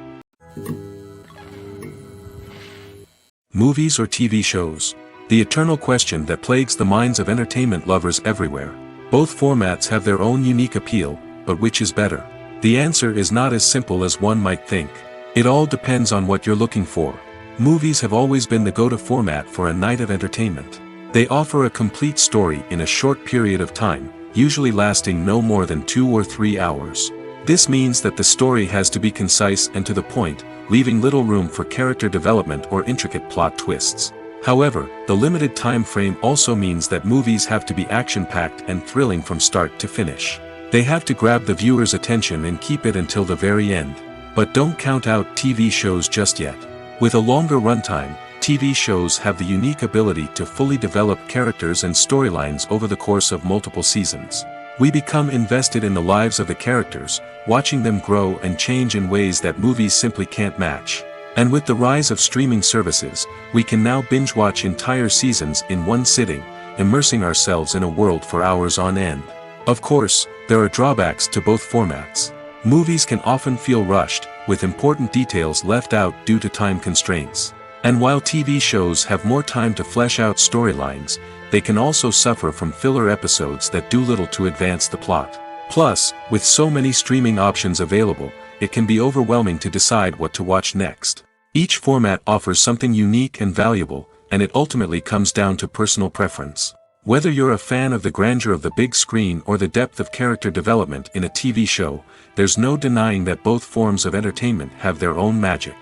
Movies or TV shows? The eternal question that plagues the minds of entertainment lovers everywhere. Both formats have their own unique appeal, but which is better? The answer is not as simple as one might think. It all depends on what you're looking for. Movies have always been the go-to format for a night of entertainment. They offer a complete story in a short period of time, usually lasting no more than 2 or 3 hours. This means that the story has to be concise and to the point, leaving little room for character development or intricate plot twists. However, the limited time frame also means that movies have to be action-packed and thrilling from start to finish. They have to grab the viewer's attention and keep it until the very end. But don't count out TV shows just yet. With a longer runtime, TV shows have the unique ability to fully develop characters and storylines over the course of multiple seasons. We become invested in the lives of the characters, watching them grow and change in ways that movies simply can't match. And with the rise of streaming services, we can now binge-watch entire seasons in one sitting, immersing ourselves in a world for hours on end. Of course, there are drawbacks to both formats. Movies can often feel rushed, with important details left out due to time constraints. And while TV shows have more time to flesh out storylines, they can also suffer from filler episodes that do little to advance the plot. Plus, with so many streaming options available, it can be overwhelming to decide what to watch next. Each format offers something unique and valuable, and it ultimately comes down to personal preference. Whether you're a fan of the grandeur of the big screen or the depth of character development in a TV show, there's no denying that both forms of entertainment have their own magic.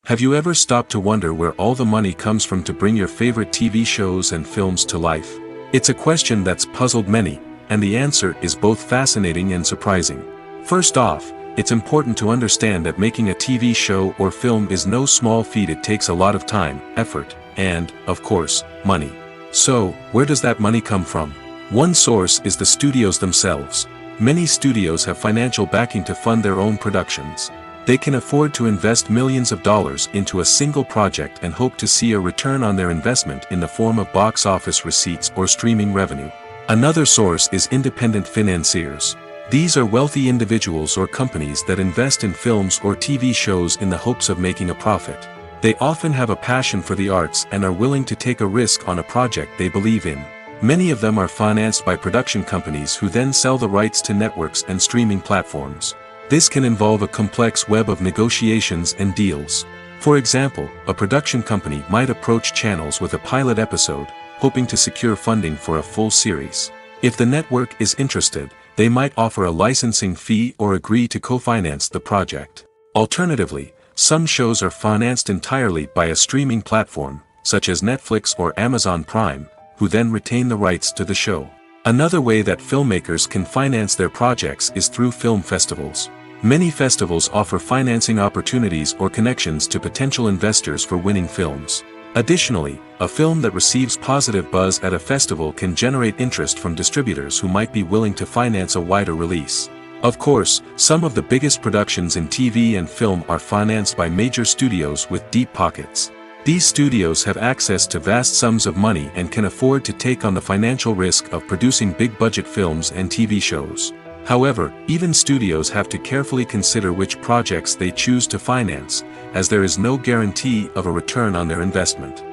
Have you ever stopped to wonder where all the money comes from to bring your favorite TV shows and films to life? It's a question that's puzzled many, and the answer is both fascinating and surprising. First off, it's important to understand that making a TV show or film is no small feat. It takes a lot of time, effort, and, of course, money. So, where does that money come from? One source is the studios themselves. Many studios have financial backing to fund their own productions. They can afford to invest millions of dollars into a single project and hope to see a return on their investment in the form of box office receipts or streaming revenue. Another source is independent financiers. These are wealthy individuals or companies that invest in films or TV shows in the hopes of making a profit. They often have a passion for the arts and are willing to take a risk on a project they believe in. Many of them are financed by production companies who then sell the rights to networks and streaming platforms. This can involve a complex web of negotiations and deals. For example, a production company might approach channels with a pilot episode, hoping to secure funding for a full series. If the network is interested, they might offer a licensing fee or agree to co-finance the project. Alternatively, some shows are financed entirely by a streaming platform, such as Netflix or Amazon Prime, who then retain the rights to the show. Another way that filmmakers can finance their projects is through film festivals. Many festivals offer financing opportunities or connections to potential investors for winning films. Additionally, a film that receives positive buzz at a festival can generate interest from distributors who might be willing to finance a wider release. Of course, some of the biggest productions in TV and film are financed by major studios with deep pockets. These studios have access to vast sums of money and can afford to take on the financial risk of producing big-budget films and TV shows. However, even studios have to carefully consider which projects they choose to finance, as there is no guarantee of a return on their investment.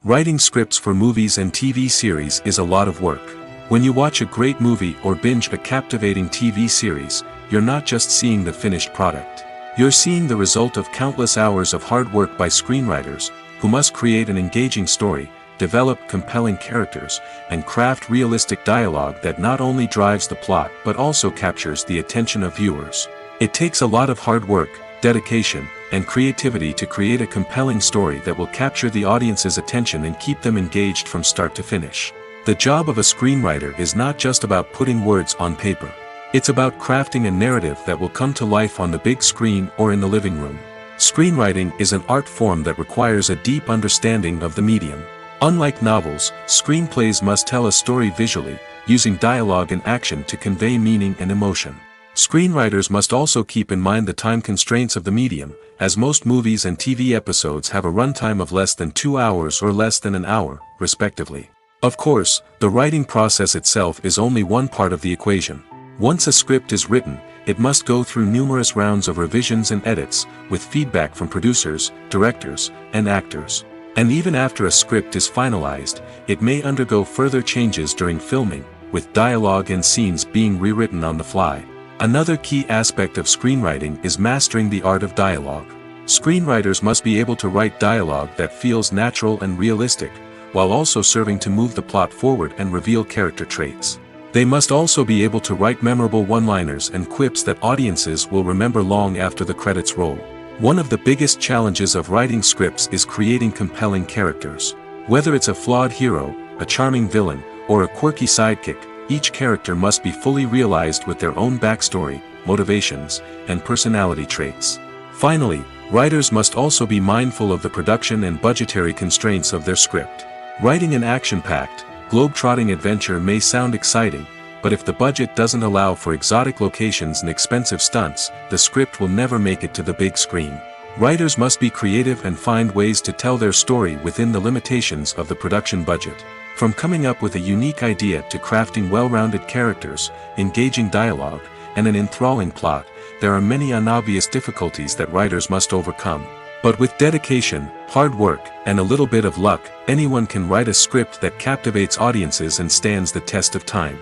Writing scripts for movies and TV series is a lot of work. When you watch a great movie or binge a captivating TV series, you're not just seeing the finished product. You're seeing the result of countless hours of hard work by screenwriters, who must create an engaging story, develop compelling characters, and craft realistic dialogue that not only drives the plot but also captures the attention of viewers. It takes a lot of hard work, dedication, and creativity to create a compelling story that will capture the audience's attention and keep them engaged from start to finish. The job of a screenwriter is not just about putting words on paper. It's about crafting a narrative that will come to life on the big screen or in the living room. Screenwriting is an art form that requires a deep understanding of the medium. Unlike novels, screenplays must tell a story visually, using dialogue and action to convey meaning and emotion. Screenwriters must also keep in mind the time constraints of the medium, as most movies and TV episodes have a runtime of less than 2 hours or less than an hour, respectively. Of course, the writing process itself is only one part of the equation. Once a script is written, it must go through numerous rounds of revisions and edits, with feedback from producers, directors, and actors. And even after a script is finalized, it may undergo further changes during filming, with dialogue and scenes being rewritten on the fly. Another key aspect of screenwriting is mastering the art of dialogue. Screenwriters must be able to write dialogue that feels natural and realistic, while also serving to move the plot forward and reveal character traits. They must also be able to write memorable one-liners and quips that audiences will remember long after the credits roll. One of the biggest challenges of writing scripts is creating compelling characters. Whether it's a flawed hero, a charming villain, or a quirky sidekick, each character must be fully realized with their own backstory, motivations, and personality traits. Finally, writers must also be mindful of the production and budgetary constraints of their script. Writing an action-packed, globe-trotting adventure may sound exciting, but if the budget doesn't allow for exotic locations and expensive stunts, the script will never make it to the big screen. Writers must be creative and find ways to tell their story within the limitations of the production budget. From coming up with a unique idea to crafting well-rounded characters, engaging dialogue, and an enthralling plot, there are many unobvious difficulties that writers must overcome. But with dedication, hard work, and a little bit of luck, anyone can write a script that captivates audiences and stands the test of time.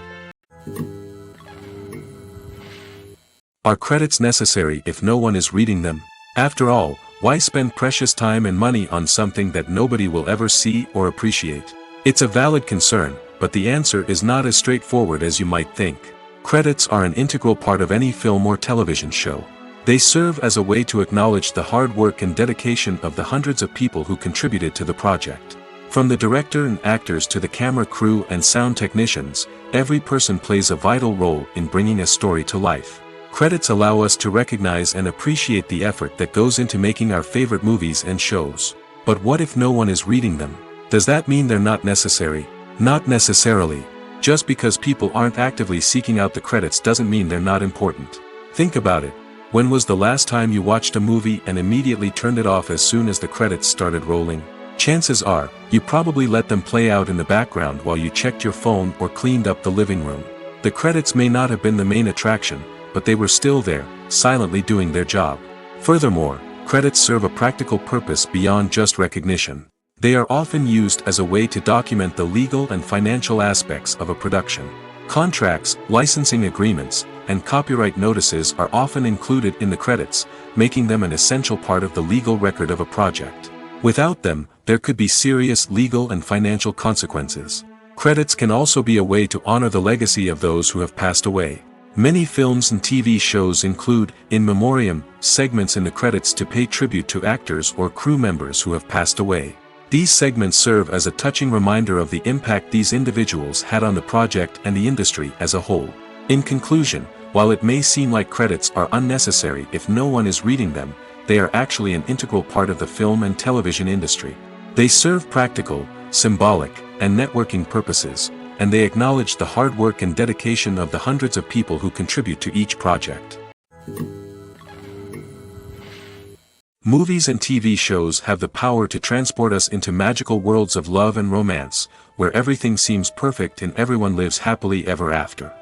Are credits necessary if no one is reading them? After all, why spend precious time and money on something that nobody will ever see or appreciate? It's a valid concern, but the answer is not as straightforward as you might think. Credits are an integral part of any film or television show. They serve as a way to acknowledge the hard work and dedication of the hundreds of people who contributed to the project. From the director and actors to the camera crew and sound technicians, every person plays a vital role in bringing a story to life. Credits allow us to recognize and appreciate the effort that goes into making our favorite movies and shows. But what if no one is reading them? Does that mean they're not necessary? Not necessarily. Just because people aren't actively seeking out the credits doesn't mean they're not important. Think about it. When was the last time you watched a movie and immediately turned it off as soon as the credits started rolling? Chances are, you probably let them play out in the background while you checked your phone or cleaned up the living room. The credits may not have been the main attraction, but they were still there, silently doing their job. Furthermore, credits serve a practical purpose beyond just recognition. They are often used as a way to document the legal and financial aspects of a production. Contracts, licensing agreements, and copyright notices are often included in the credits, making them an essential part of the legal record of a project. Without them, there could be serious legal and financial consequences. Credits can also be a way to honor the legacy of those who have passed away. Many films and TV shows include, in memoriam, segments in the credits to pay tribute to actors or crew members who have passed away. These segments serve as a touching reminder of the impact these individuals had on the project and the industry as a whole. In conclusion, while it may seem like credits are unnecessary if no one is reading them, they are actually an integral part of the film and television industry. They serve practical, symbolic, and networking purposes, and they acknowledge the hard work and dedication of the hundreds of people who contribute to each project. Movies and TV shows have the power to transport us into magical worlds of love and romance, where everything seems perfect and everyone lives happily ever after.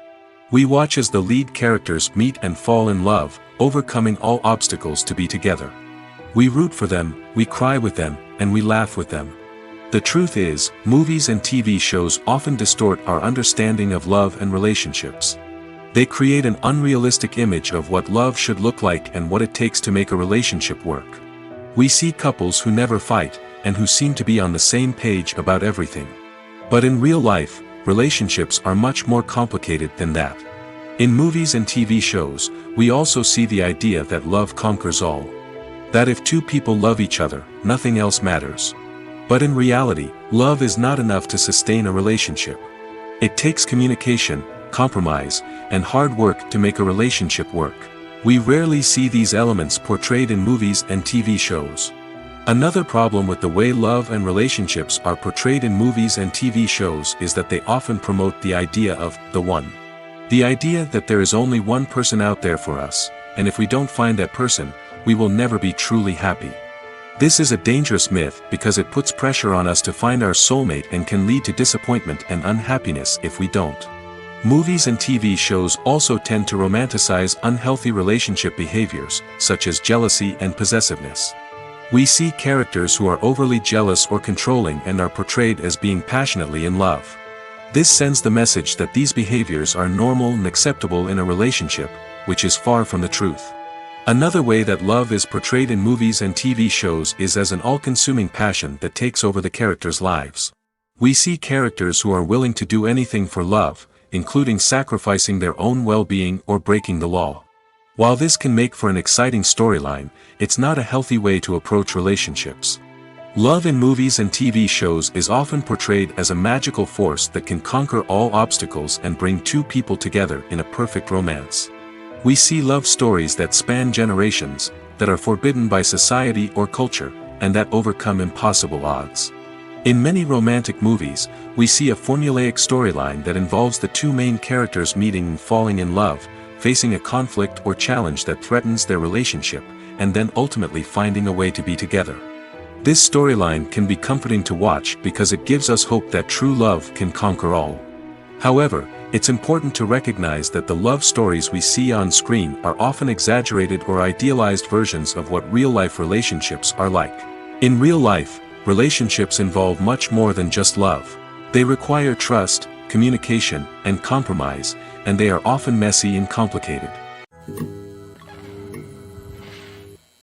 We watch as the lead characters meet and fall in love, overcoming all obstacles to be together. We root for them, we cry with them, and we laugh with them. The truth is, movies and TV shows often distort our understanding of love and relationships. They create an unrealistic image of what love should look like and what it takes to make a relationship work. We see couples who never fight, and who seem to be on the same page about everything. But in real life, relationships are much more complicated than that. In movies and TV shows, we also see the idea that love conquers all. That if two people love each other, nothing else matters. But in reality, love is not enough to sustain a relationship. It takes communication, compromise, and hard work to make a relationship work. We rarely see these elements portrayed in movies and TV shows. Another problem with the way love and relationships are portrayed in movies and TV shows is that they often promote the idea of the one. The idea that there is only one person out there for us, and if we don't find that person, we will never be truly happy. This is a dangerous myth because it puts pressure on us to find our soulmate and can lead to disappointment and unhappiness if we don't. Movies and TV shows also tend to romanticize unhealthy relationship behaviors, such as jealousy and possessiveness. We see characters who are overly jealous or controlling and are portrayed as being passionately in love. This sends the message that these behaviors are normal and acceptable in a relationship, which is far from the truth. Another way that love is portrayed in movies and TV shows is as an all-consuming passion that takes over the characters' lives. We see characters who are willing to do anything for love, including sacrificing their own well-being or breaking the law. While this can make for an exciting storyline, it's not a healthy way to approach relationships. Love in movies and TV shows is often portrayed as a magical force that can conquer all obstacles and bring two people together in a perfect romance. We see love stories that span generations, that are forbidden by society or culture, and that overcome impossible odds. In many romantic movies, we see a formulaic storyline that involves the two main characters meeting and falling in love, facing a conflict or challenge that threatens their relationship, and then ultimately finding a way to be together. This storyline can be comforting to watch because it gives us hope that true love can conquer all. However, it's important to recognize that the love stories we see on screen are often exaggerated or idealized versions of what real-life relationships are like. In real life, relationships involve much more than just love. They require trust, communication, and compromise, and they are often messy and complicated.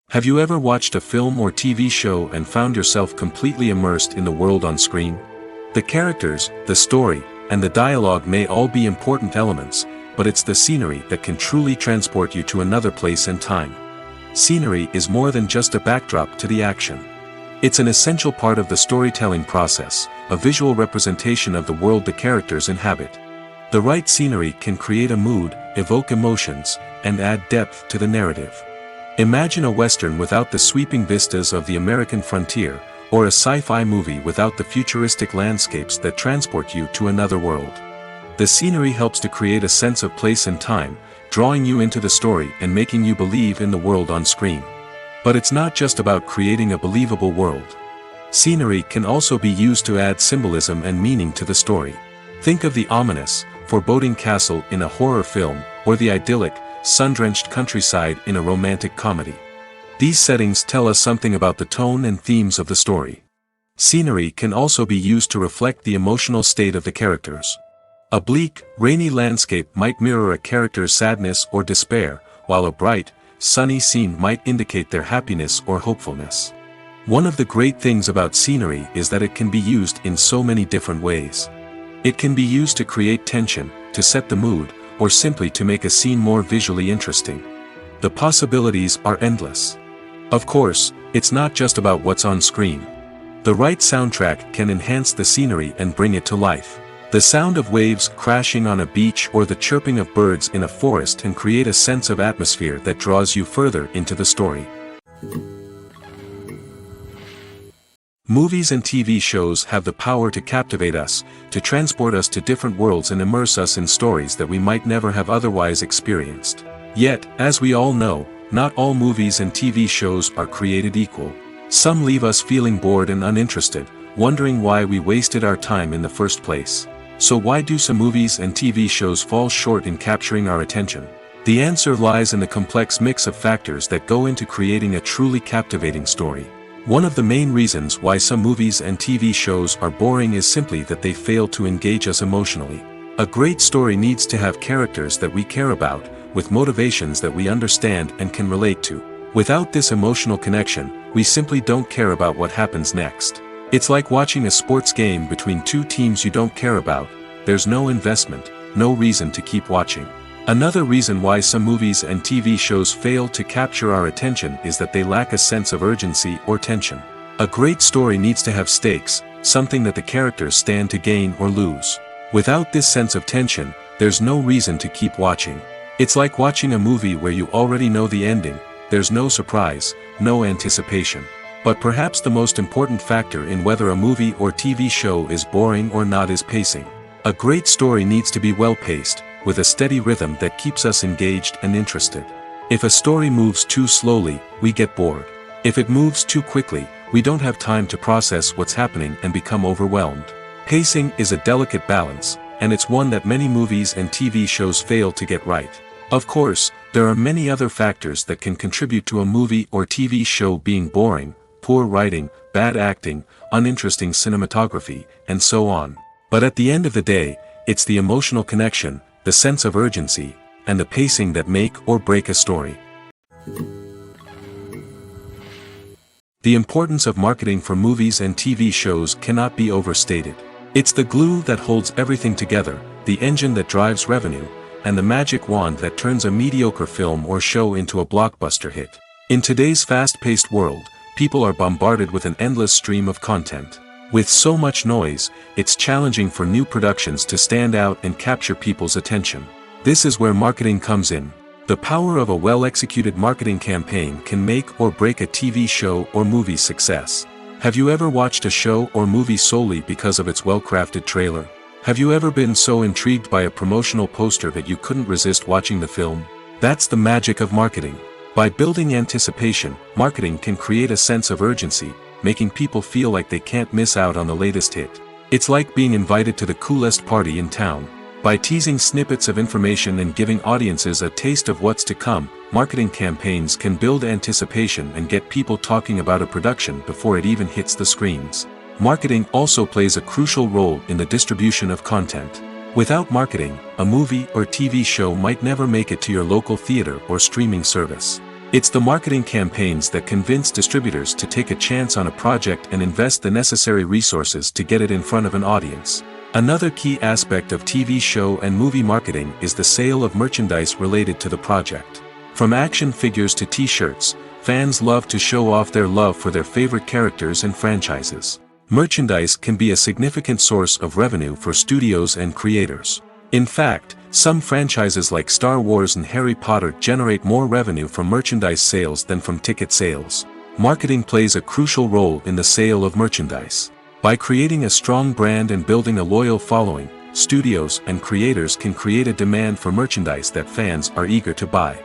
Have you ever watched a film or TV show and found yourself completely immersed in the world on screen? The characters, the story, and the dialogue may all be important elements, but it's the scenery that can truly transport you to another place and time. Scenery is more than just a backdrop to the action. It's an essential part of the storytelling process, a visual representation of the world the characters inhabit. The right scenery can create a mood, evoke emotions, and add depth to the narrative. Imagine a Western without the sweeping vistas of the American frontier, or a sci-fi movie without the futuristic landscapes that transport you to another world. The scenery helps to create a sense of place and time, drawing you into the story and making you believe in the world on screen. But it's not just about creating a believable world. Scenery can also be used to add symbolism and meaning to the story. Think of the ominous, foreboding castle in a horror film, or the idyllic, sun-drenched countryside in a romantic comedy. These settings tell us something about the tone and themes of the story. Scenery can also be used to reflect the emotional state of the characters. A bleak, rainy landscape might mirror a character's sadness or despair, while a bright, sunny scene might indicate their happiness or hopefulness. One of the great things about scenery is that it can be used in so many different ways. It can be used to create tension, to set the mood, or simply to make a scene more visually interesting. The possibilities are endless. Of course, it's not just about what's on screen. The right soundtrack can enhance the scenery and bring it to life. The sound of waves crashing on a beach or the chirping of birds in a forest can create a sense of atmosphere that draws you further into the story. Movies and TV shows have the power to captivate us, to transport us to different worlds and immerse us in stories that we might never have otherwise experienced. Yet, as we all know, not all movies and TV shows are created equal. Some leave us feeling bored and uninterested, wondering why we wasted our time in the first place. So why do some movies and TV shows fall short in capturing our attention? The answer lies in the complex mix of factors that go into creating a truly captivating story. One of the main reasons why some movies and TV shows are boring is simply that they fail to engage us emotionally. A great story needs to have characters that we care about, with motivations that we understand and can relate to. Without this emotional connection, we simply don't care about what happens next. It's like watching a sports game between two teams you don't care about. There's no investment, no reason to keep watching. Another reason why some movies and TV shows fail to capture our attention is that they lack a sense of urgency or tension. A great story needs to have stakes, something that the characters stand to gain or lose. Without this sense of tension, there's no reason to keep watching. It's like watching a movie where you already know the ending. There's no surprise, no anticipation. But perhaps the most important factor in whether a movie or TV show is boring or not is pacing. A great story needs to be well-paced, with a steady rhythm that keeps us engaged and interested. If a story moves too slowly, we get bored. If it moves too quickly, we don't have time to process what's happening and become overwhelmed. Pacing is a delicate balance, and it's one that many movies and TV shows fail to get right. Of course, there are many other factors that can contribute to a movie or TV show being boring: poor writing, bad acting, uninteresting cinematography, and so on. But at the end of the day, it's the emotional connection, the sense of urgency, and the pacing that make or break a story. The importance of marketing for movies and TV shows cannot be overstated. It's the glue that holds everything together, the engine that drives revenue, and the magic wand that turns a mediocre film or show into a blockbuster hit. In today's fast-paced world, people are bombarded with an endless stream of content. With so much noise, it's challenging for new productions to stand out and capture people's attention. This is where marketing comes in. The power of a well-executed marketing campaign can make or break a TV show or movie's success. Have you ever watched a show or movie solely because of its well-crafted trailer? Have you ever been so intrigued by a promotional poster that you couldn't resist watching the film? That's the magic of marketing. By building anticipation, marketing can create a sense of urgency, making people feel like they can't miss out on the latest hit. It's like being invited to the coolest party in town. By teasing snippets of information and giving audiences a taste of what's to come, marketing campaigns can build anticipation and get people talking about a production before it even hits the screens. Marketing also plays a crucial role in the distribution of content. Without marketing, a movie or TV show might never make it to your local theater or streaming service. It's the marketing campaigns that convince distributors to take a chance on a project and invest the necessary resources to get it in front of an audience. Another key aspect of TV show and movie marketing is the sale of merchandise related to the project. From action figures to t-shirts, fans love to show off their love for their favorite characters and franchises. Merchandise can be a significant source of revenue for studios and creators. In fact, some franchises like Star Wars and Harry Potter generate more revenue from merchandise sales than from ticket sales. Marketing plays a crucial role in the sale of merchandise. By creating a strong brand and building a loyal following, studios and creators can create a demand for merchandise that fans are eager to buy.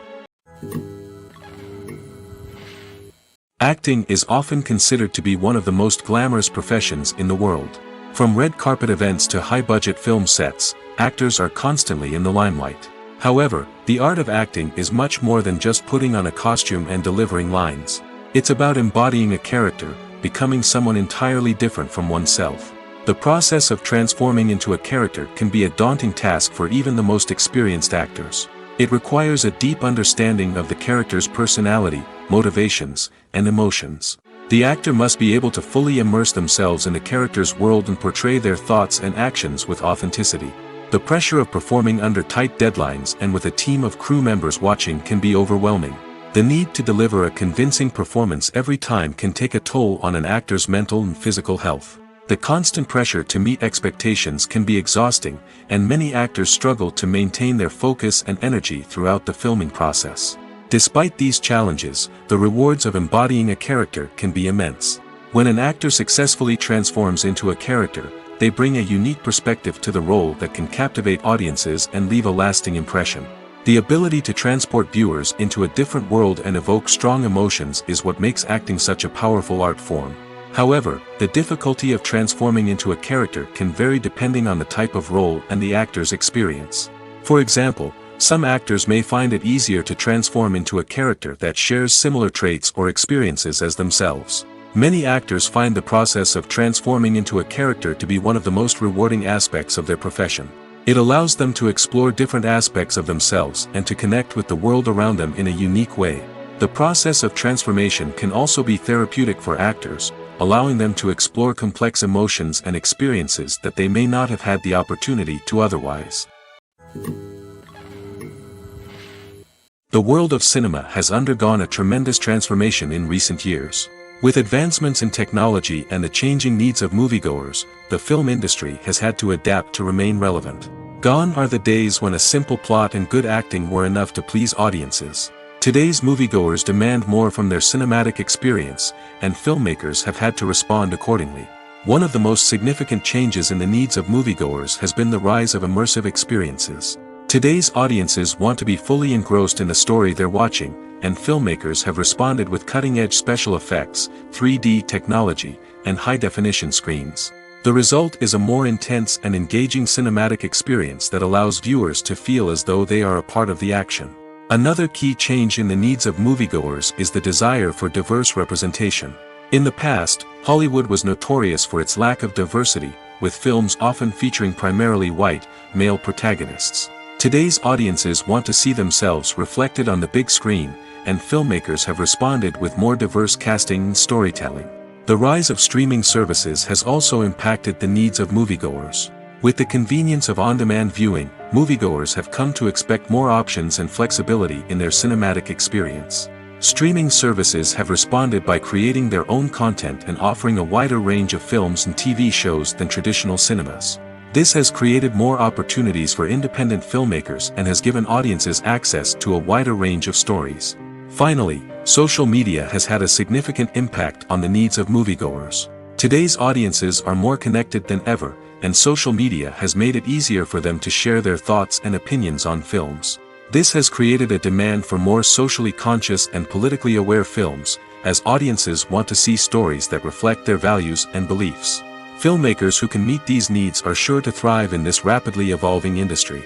Acting is often considered to be one of the most glamorous professions in the world. From red carpet events to high-budget film sets, actors are constantly in the limelight. However, the art of acting is much more than just putting on a costume and delivering lines. It's about embodying a character, becoming someone entirely different from oneself. The process of transforming into a character can be a daunting task for even the most experienced actors. It requires a deep understanding of the character's personality, motivations, and emotions. The actor must be able to fully immerse themselves in the character's world and portray their thoughts and actions with authenticity. The pressure of performing under tight deadlines and with a team of crew members watching can be overwhelming. The need to deliver a convincing performance every time can take a toll on an actor's mental and physical health. The constant pressure to meet expectations can be exhausting, and many actors struggle to maintain their focus and energy throughout the filming process. Despite these challenges, the rewards of embodying a character can be immense. When an actor successfully transforms into a character, they bring a unique perspective to the role that can captivate audiences and leave a lasting impression. The ability to transport viewers into a different world and evoke strong emotions is what makes acting such a powerful art form. However, the difficulty of transforming into a character can vary depending on the type of role and the actor's experience. For example, some actors may find it easier to transform into a character that shares similar traits or experiences as themselves. Many actors find the process of transforming into a character to be one of the most rewarding aspects of their profession. It allows them to explore different aspects of themselves and to connect with the world around them in a unique way. The process of transformation can also be therapeutic for actors, allowing them to explore complex emotions and experiences that they may not have had the opportunity to otherwise. The world of cinema has undergone a tremendous transformation in recent years. With advancements in technology and the changing needs of moviegoers, the film industry has had to adapt to remain relevant. Gone are the days when a simple plot and good acting were enough to please audiences. Today's moviegoers demand more from their cinematic experience, and filmmakers have had to respond accordingly. One of the most significant changes in the needs of moviegoers has been the rise of immersive experiences. Today's audiences want to be fully engrossed in the story they're watching, and filmmakers have responded with cutting-edge special effects, 3D technology, and high-definition screens. The result is a more intense and engaging cinematic experience that allows viewers to feel as though they are a part of the action. Another key change in the needs of moviegoers is the desire for diverse representation. In the past, Hollywood was notorious for its lack of diversity, with films often featuring primarily white, male protagonists. Today's audiences want to see themselves reflected on the big screen, and filmmakers have responded with more diverse casting and storytelling. The rise of streaming services has also impacted the needs of moviegoers. With the convenience of on-demand viewing, moviegoers have come to expect more options and flexibility in their cinematic experience. Streaming services have responded by creating their own content and offering a wider range of films and TV shows than traditional cinemas. This has created more opportunities for independent filmmakers and has given audiences access to a wider range of stories. Finally, social media has had a significant impact on the needs of moviegoers. Today's audiences are more connected than ever, and social media has made it easier for them to share their thoughts and opinions on films. This has created a demand for more socially conscious and politically aware films, as audiences want to see stories that reflect their values and beliefs. Filmmakers who can meet these needs are sure to thrive in this rapidly evolving industry.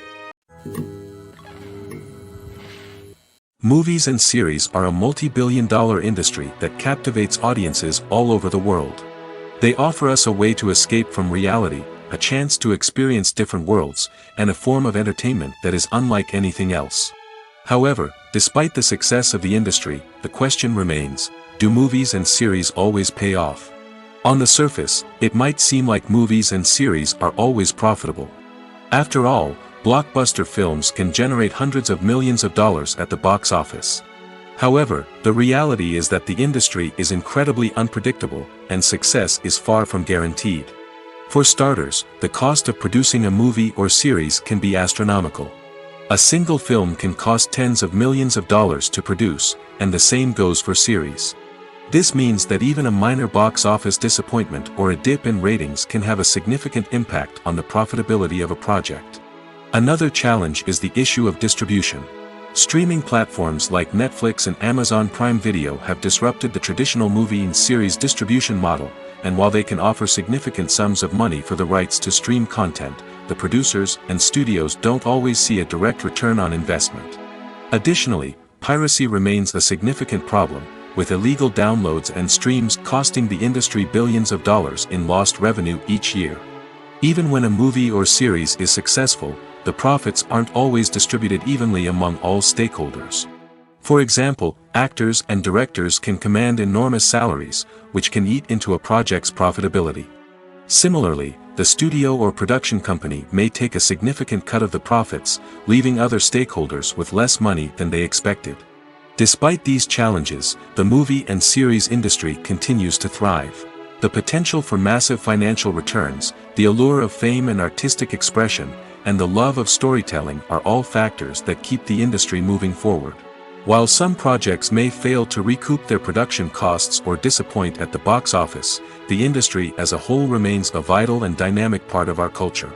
Movies and series are a multi-billion-dollar industry that captivates audiences all over the world. They offer us a way to escape from reality, a chance to experience different worlds, and a form of entertainment that is unlike anything else. However, despite the success of the industry, the question remains, do movies and series always pay off? On the surface, it might seem like movies and series are always profitable. After all, blockbuster films can generate hundreds of millions of dollars at the box office. However, the reality is that the industry is incredibly unpredictable, and success is far from guaranteed. For starters, the cost of producing a movie or series can be astronomical. A single film can cost tens of millions of dollars to produce, and the same goes for series. This means that even a minor box office disappointment or a dip in ratings can have a significant impact on the profitability of a project. Another challenge is the issue of distribution. Streaming platforms like Netflix and Amazon Prime Video have disrupted the traditional movie and series distribution model, and while they can offer significant sums of money for the rights to stream content, the producers and studios don't always see a direct return on investment. Additionally, piracy remains a significant problem, with illegal downloads and streams costing the industry billions of dollars in lost revenue each year. Even when a movie or series is successful, the profits aren't always distributed evenly among all stakeholders. For example, actors and directors can command enormous salaries, which can eat into a project's profitability. Similarly, the studio or production company may take a significant cut of the profits, leaving other stakeholders with less money than they expected. Despite these challenges, the movie and series industry continues to thrive. The potential for massive financial returns, the allure of fame and artistic expression, and the love of storytelling are all factors that keep the industry moving forward. While some projects may fail to recoup their production costs or disappoint at the box office, the industry as a whole remains a vital and dynamic part of our culture.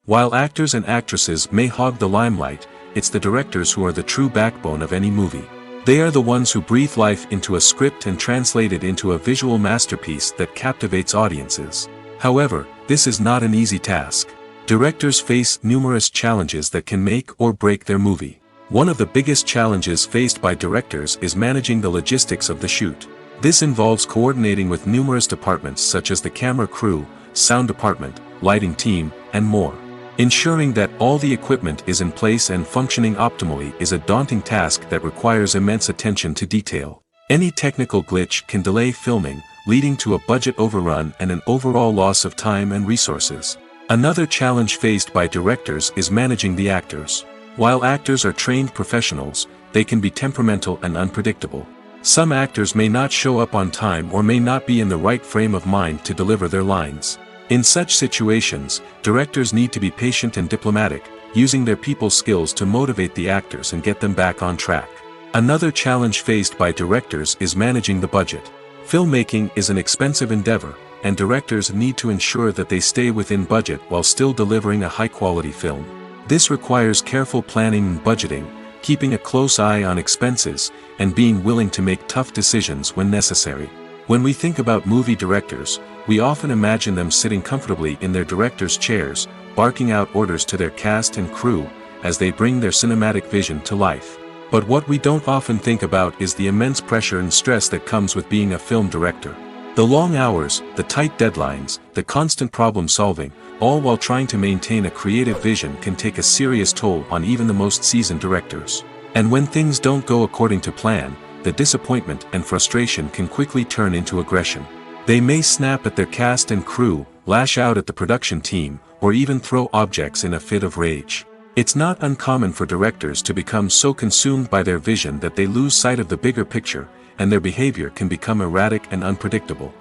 While actors and actresses may hog the limelight, it's the directors who are the true backbone of any movie. They are the ones who breathe life into a script and translate it into a visual masterpiece that captivates audiences. However, this is not an easy task. Directors face numerous challenges that can make or break their movie. One of the biggest challenges faced by directors is managing the logistics of the shoot. This involves coordinating with numerous departments such as the camera crew, sound department, lighting team, and more. Ensuring that all the equipment is in place and functioning optimally is a daunting task that requires immense attention to detail. Any technical glitch can delay filming, leading to a budget overrun and an overall loss of time and resources. Another challenge faced by directors is managing the actors. While actors are trained professionals, they can be temperamental and unpredictable. Some actors may not show up on time or may not be in the right frame of mind to deliver their lines. In such situations, directors need to be patient and diplomatic, using their people skills to motivate the actors and get them back on track. Another challenge faced by directors is managing the budget. Filmmaking is an expensive endeavor, and directors need to ensure that they stay within budget while still delivering a high-quality film. This requires careful planning and budgeting, keeping a close eye on expenses, and being willing to make tough decisions when necessary. When we think about movie directors, we often imagine them sitting comfortably in their director's chairs, barking out orders to their cast and crew, as they bring their cinematic vision to life. But what we don't often think about is the immense pressure and stress that comes with being a film director. The long hours, the tight deadlines, the constant problem solving, all while trying to maintain a creative vision can take a serious toll on even the most seasoned directors. And when things don't go according to plan, the disappointment and frustration can quickly turn into aggression. They may snap at their cast and crew, lash out at the production team, or even throw objects in a fit of rage. It's not uncommon for directors to become so consumed by their vision that they lose sight of the bigger picture, and their behavior can become erratic and unpredictable.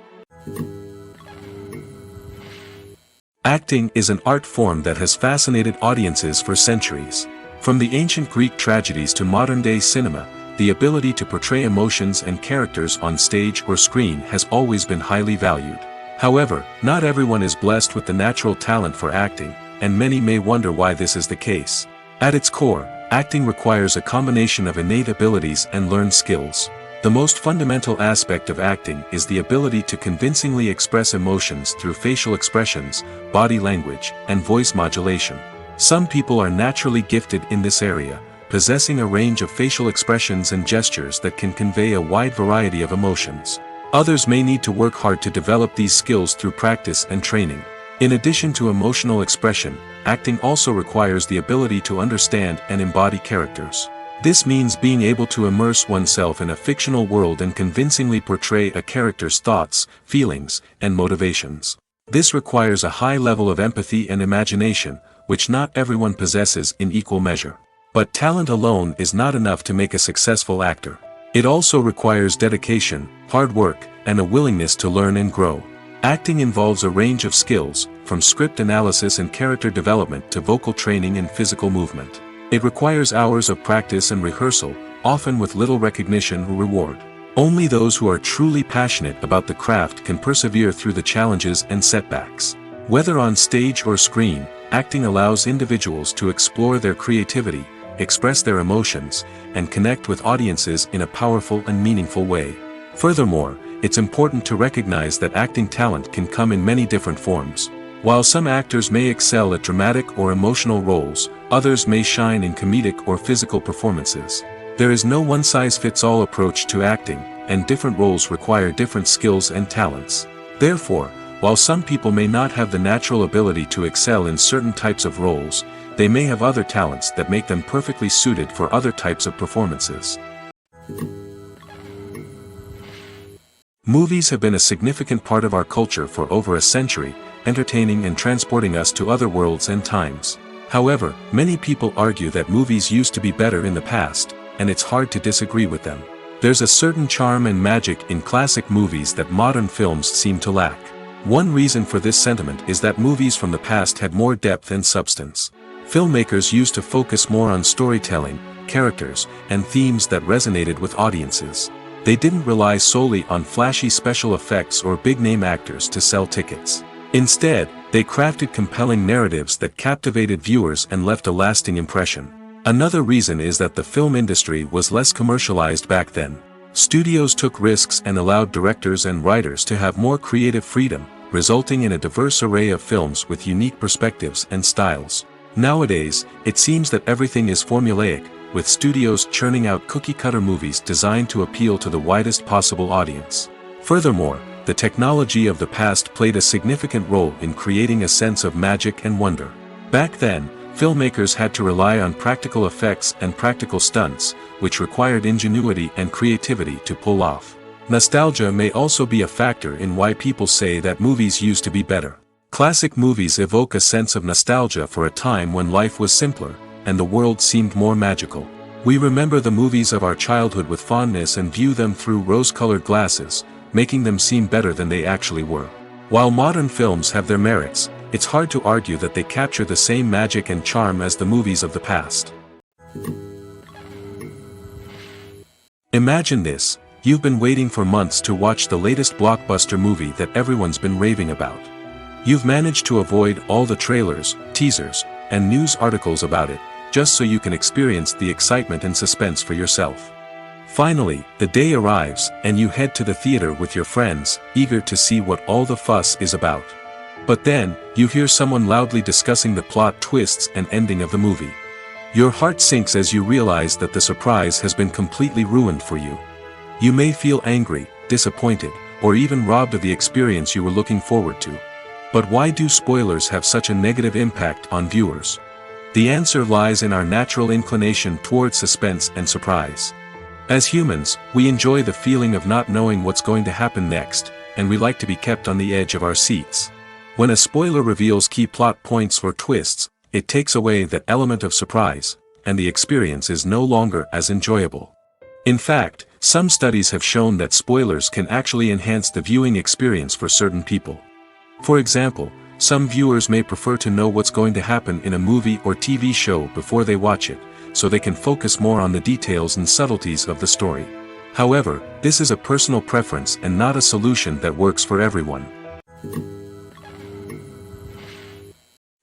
Acting is an art form that has fascinated audiences for centuries. From the ancient Greek tragedies to modern-day cinema, the ability to portray emotions and characters on stage or screen has always been highly valued. However, not everyone is blessed with the natural talent for acting, and many may wonder why this is the case. At its core, acting requires a combination of innate abilities and learned skills. The most fundamental aspect of acting is the ability to convincingly express emotions through facial expressions, body language, and voice modulation. Some people are naturally gifted in this area, possessing a range of facial expressions and gestures that can convey a wide variety of emotions. Others may need to work hard to develop these skills through practice and training. In addition to emotional expression, acting also requires the ability to understand and embody characters. This means being able to immerse oneself in a fictional world and convincingly portray a character's thoughts, feelings, and motivations. This requires a high level of empathy and imagination, which not everyone possesses in equal measure. But talent alone is not enough to make a successful actor. It also requires dedication, hard work, and a willingness to learn and grow. Acting involves a range of skills, from script analysis and character development to vocal training and physical movement. It requires hours of practice and rehearsal, often with little recognition or reward. Only those who are truly passionate about the craft can persevere through the challenges and setbacks. Whether on stage or screen, acting allows individuals to explore their creativity, express their emotions, and connect with audiences in a powerful and meaningful way. Furthermore, it's important to recognize that acting talent can come in many different forms. While some actors may excel at dramatic or emotional roles, others may shine in comedic or physical performances. There is no one-size-fits-all approach to acting, and different roles require different skills and talents. Therefore, while some people may not have the natural ability to excel in certain types of roles, they may have other talents that make them perfectly suited for other types of performances. Movies have been a significant part of our culture for over a century, entertaining and transporting us to other worlds and times. However, many people argue that movies used to be better in the past, and it's hard to disagree with them. There's a certain charm and magic in classic movies that modern films seem to lack. One reason for this sentiment is that movies from the past had more depth and substance. Filmmakers used to focus more on storytelling, characters, and themes that resonated with audiences. They didn't rely solely on flashy special effects or big-name actors to sell tickets. Instead, they crafted compelling narratives that captivated viewers and left a lasting impression. Another reason is that the film industry was less commercialized back then. Studios took risks and allowed directors and writers to have more creative freedom, resulting in a diverse array of films with unique perspectives and styles. Nowadays, it seems that everything is formulaic, with studios churning out cookie-cutter movies designed to appeal to the widest possible audience. Furthermore, the technology of the past played a significant role in creating a sense of magic and wonder. Back then, filmmakers had to rely on practical effects and practical stunts, which required ingenuity and creativity to pull off. Nostalgia may also be a factor in why people say that movies used to be better. Classic movies evoke a sense of nostalgia for a time when life was simpler, and the world seemed more magical. We remember the movies of our childhood with fondness and view them through rose-colored glasses, making them seem better than they actually were. While modern films have their merits, it's hard to argue that they capture the same magic and charm as the movies of the past. Imagine this: you've been waiting for months to watch the latest blockbuster movie that everyone's been raving about. You've managed to avoid all the trailers, teasers, and news articles about it, just so you can experience the excitement and suspense for yourself. Finally, the day arrives, and you head to the theater with your friends, eager to see what all the fuss is about. But then, you hear someone loudly discussing the plot twists and ending of the movie. Your heart sinks as you realize that the surprise has been completely ruined for you. You may feel angry, disappointed, or even robbed of the experience you were looking forward to. But why do spoilers have such a negative impact on viewers? The answer lies in our natural inclination towards suspense and surprise. As humans, we enjoy the feeling of not knowing what's going to happen next, and we like to be kept on the edge of our seats. When a spoiler reveals key plot points or twists, it takes away that element of surprise, and the experience is no longer as enjoyable. In fact, some studies have shown that spoilers can actually enhance the viewing experience for certain people. For example, some viewers may prefer to know what's going to happen in a movie or TV show before they watch it, so they can focus more on the details and subtleties of the story. However, this is a personal preference and not a solution that works for everyone.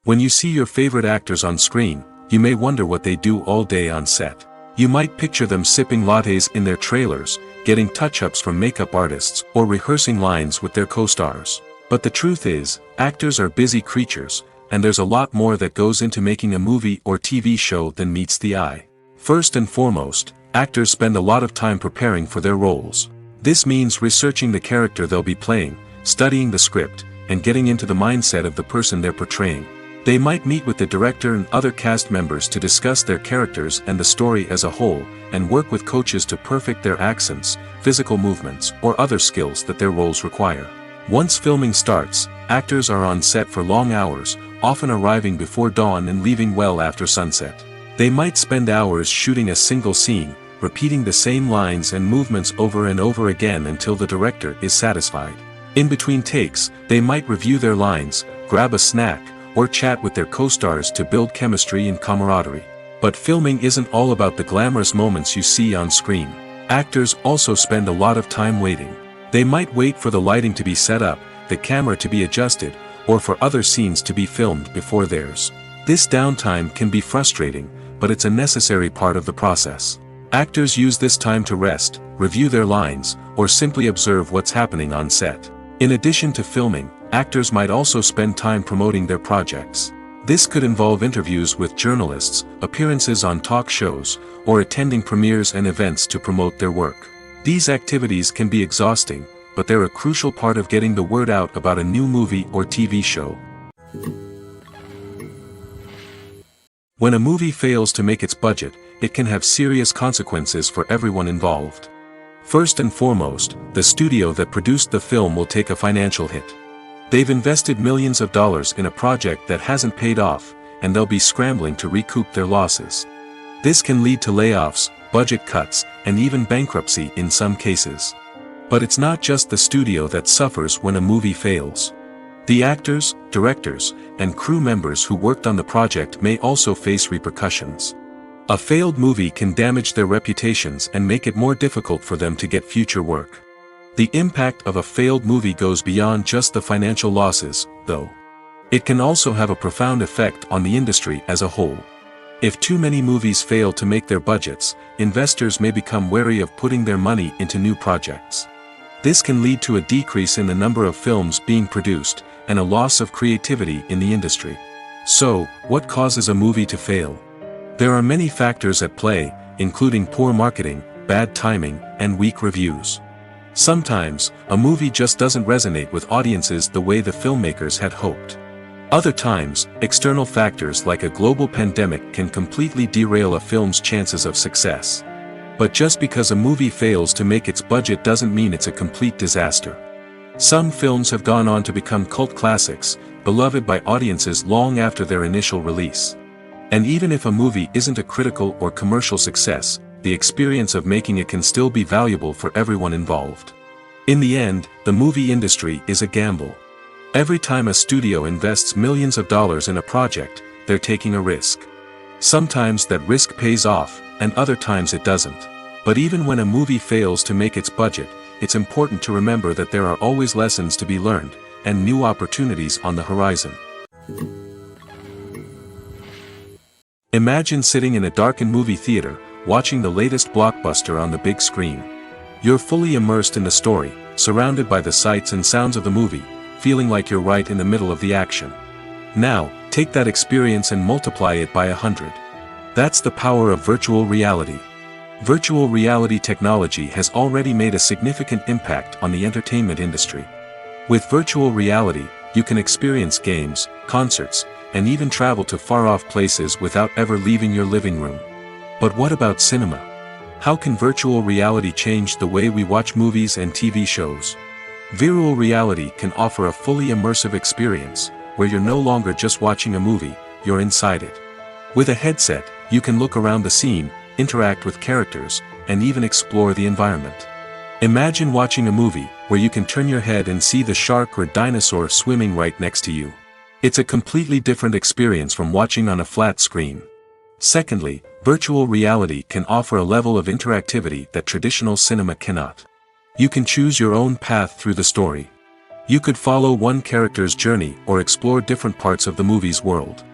When you see your favorite actors on screen, you may wonder what they do all day on set. You might picture them sipping lattes in their trailers, getting touch-ups from makeup artists, or rehearsing lines with their co-stars. But the truth is, actors are busy creatures, and there's a lot more that goes into making a movie or TV show than meets the eye. First and foremost, actors spend a lot of time preparing for their roles. This means researching the character they'll be playing, studying the script, and getting into the mindset of the person they're portraying. They might meet with the director and other cast members to discuss their characters and the story as a whole, and work with coaches to perfect their accents, physical movements, or other skills that their roles require. Once filming starts, actors are on set for long hours, often arriving before dawn and leaving well after sunset. They might spend hours shooting a single scene, repeating the same lines and movements over and over again until the director is satisfied. In between takes, they might review their lines, grab a snack, or chat with their co-stars to build chemistry and camaraderie. But filming isn't all about the glamorous moments you see on screen. Actors also spend a lot of time waiting. They might wait for the lighting to be set up, the camera to be adjusted, or for other scenes to be filmed before theirs. This downtime can be frustrating, but it's a necessary part of the process. Actors use this time to rest, review their lines, or simply observe what's happening on set. In addition to filming, actors might also spend time promoting their projects. This could involve interviews with journalists, appearances on talk shows, or attending premieres and events to promote their work. These activities can be exhausting, but they're a crucial part of getting the word out about a new movie or TV show. When a movie fails to make its budget, it can have serious consequences for everyone involved. First and foremost, the studio that produced the film will take a financial hit. They've invested millions of dollars in a project that hasn't paid off, and they'll be scrambling to recoup their losses. This can lead to layoffs, budget cuts, and even bankruptcy in some cases. But it's not just the studio that suffers when a movie fails. The actors, directors, and crew members who worked on the project may also face repercussions. A failed movie can damage their reputations and make it more difficult for them to get future work. The impact of a failed movie goes beyond just the financial losses, though. It can also have a profound effect on the industry as a whole. If too many movies fail to make their budgets, investors may become wary of putting their money into new projects. This can lead to a decrease in the number of films being produced, and a loss of creativity in the industry. So, what causes a movie to fail? There are many factors at play, including poor marketing, bad timing, and weak reviews. Sometimes, a movie just doesn't resonate with audiences the way the filmmakers had hoped. Other times, external factors like a global pandemic can completely derail a film's chances of success. But just because a movie fails to make its budget doesn't mean it's a complete disaster. Some films have gone on to become cult classics, beloved by audiences long after their initial release. And even if a movie isn't a critical or commercial success, the experience of making it can still be valuable for everyone involved. In the end, the movie industry is a gamble. Every time a studio invests millions of dollars in a project, they're taking a risk. Sometimes that risk pays off, and other times it doesn't. But even when a movie fails to make its budget, it's important to remember that there are always lessons to be learned, and new opportunities on the horizon. Imagine sitting in a darkened movie theater, watching the latest blockbuster on the big screen. You're fully immersed in the story, surrounded by the sights and sounds of the movie, feeling like you're right in the middle of the action. Now, take that experience and multiply it by 100. That's the power of virtual reality. Virtual reality technology has already made a significant impact on the entertainment industry. With virtual reality, you can experience games, concerts, and even travel to far-off places without ever leaving your living room. But what about cinema? How can virtual reality change the way we watch movies and TV shows? Virtual reality can offer a fully immersive experience, where you're no longer just watching a movie, you're inside it. With a headset, you can look around the scene, interact with characters, and even explore the environment. Imagine watching a movie where you can turn your head and see the shark or dinosaur swimming right next to you. It's a completely different experience from watching on a flat screen. Secondly, virtual reality can offer a level of interactivity that traditional cinema cannot. You can choose your own path through the story. You could follow one character's journey or explore different parts of the movie's world.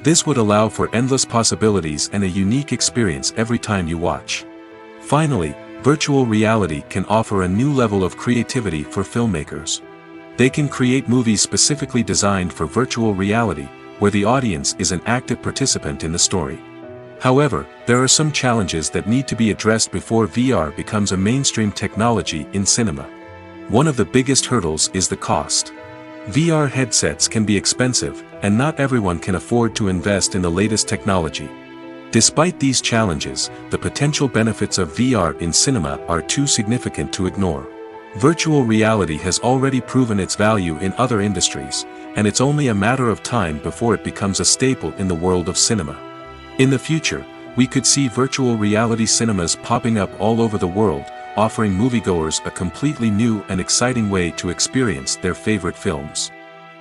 This would allow for endless possibilities and a unique experience every time you watch. Finally, virtual reality can offer a new level of creativity for filmmakers. They can create movies specifically designed for virtual reality, where the audience is an active participant in the story. However, there are some challenges that need to be addressed before VR becomes a mainstream technology in cinema. One of the biggest hurdles is the cost. VR headsets can be expensive, and not everyone can afford to invest in the latest technology. Despite these challenges, the potential benefits of VR in cinema are too significant to ignore. Virtual reality has already proven its value in other industries, and it's only a matter of time before it becomes a staple in the world of cinema. In the future, we could see virtual reality cinemas popping up all over the world, offering moviegoers a completely new and exciting way to experience their favorite films.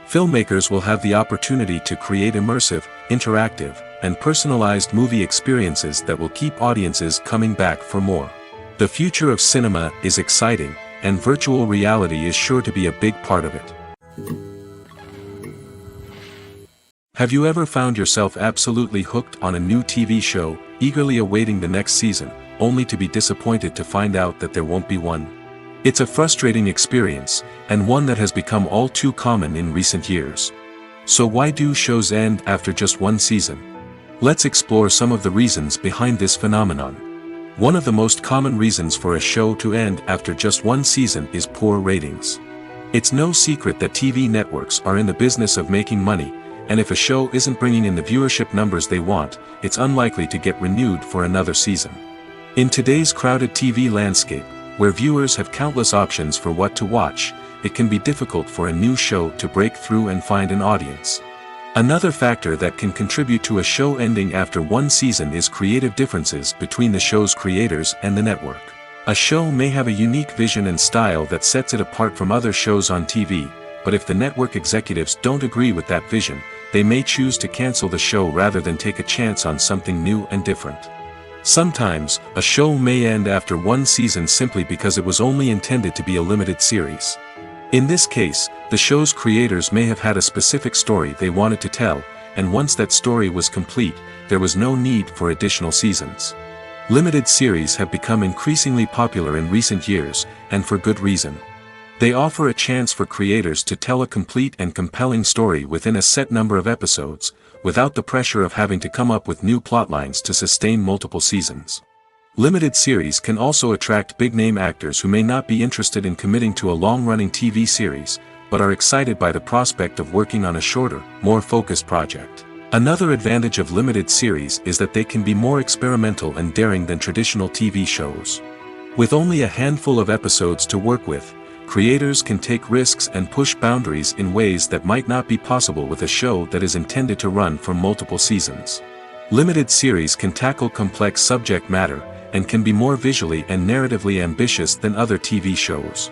Filmmakers will have the opportunity to create immersive, interactive, and personalized movie experiences that will keep audiences coming back for more. The future of cinema is exciting, and virtual reality is sure to be a big part of it. Have you ever found yourself absolutely hooked on a new TV show, eagerly awaiting the next season, only to be disappointed to find out that there won't be one? It's a frustrating experience, and one that has become all too common in recent years. So why do shows end after just one season? Let's explore some of the reasons behind this phenomenon. One of the most common reasons for a show to end after just one season is poor ratings. It's no secret that TV networks are in the business of making money, and if a show isn't bringing in the viewership numbers they want, it's unlikely to get renewed for another season. In today's crowded TV landscape, where viewers have countless options for what to watch, it can be difficult for a new show to break through and find an audience. Another factor that can contribute to a show ending after one season is creative differences between the show's creators and the network. A show may have a unique vision and style that sets it apart from other shows on TV, but if the network executives don't agree with that vision, they may choose to cancel the show rather than take a chance on something new and different. Sometimes, a show may end after one season simply because it was only intended to be a limited series. In this case, the show's creators may have had a specific story they wanted to tell, and once that story was complete, there was no need for additional seasons. Limited series have become increasingly popular in recent years, and for good reason. They offer a chance for creators to tell a complete and compelling story within a set number of episodes, without the pressure of having to come up with new plotlines to sustain multiple seasons. Limited series can also attract big-name actors who may not be interested in committing to a long-running TV series, but are excited by the prospect of working on a shorter, more focused project. Another advantage of limited series is that they can be more experimental and daring than traditional TV shows. With only a handful of episodes to work with, creators can take risks and push boundaries in ways that might not be possible with a show that is intended to run for multiple seasons. Limited series can tackle complex subject matter, and can be more visually and narratively ambitious than other TV shows.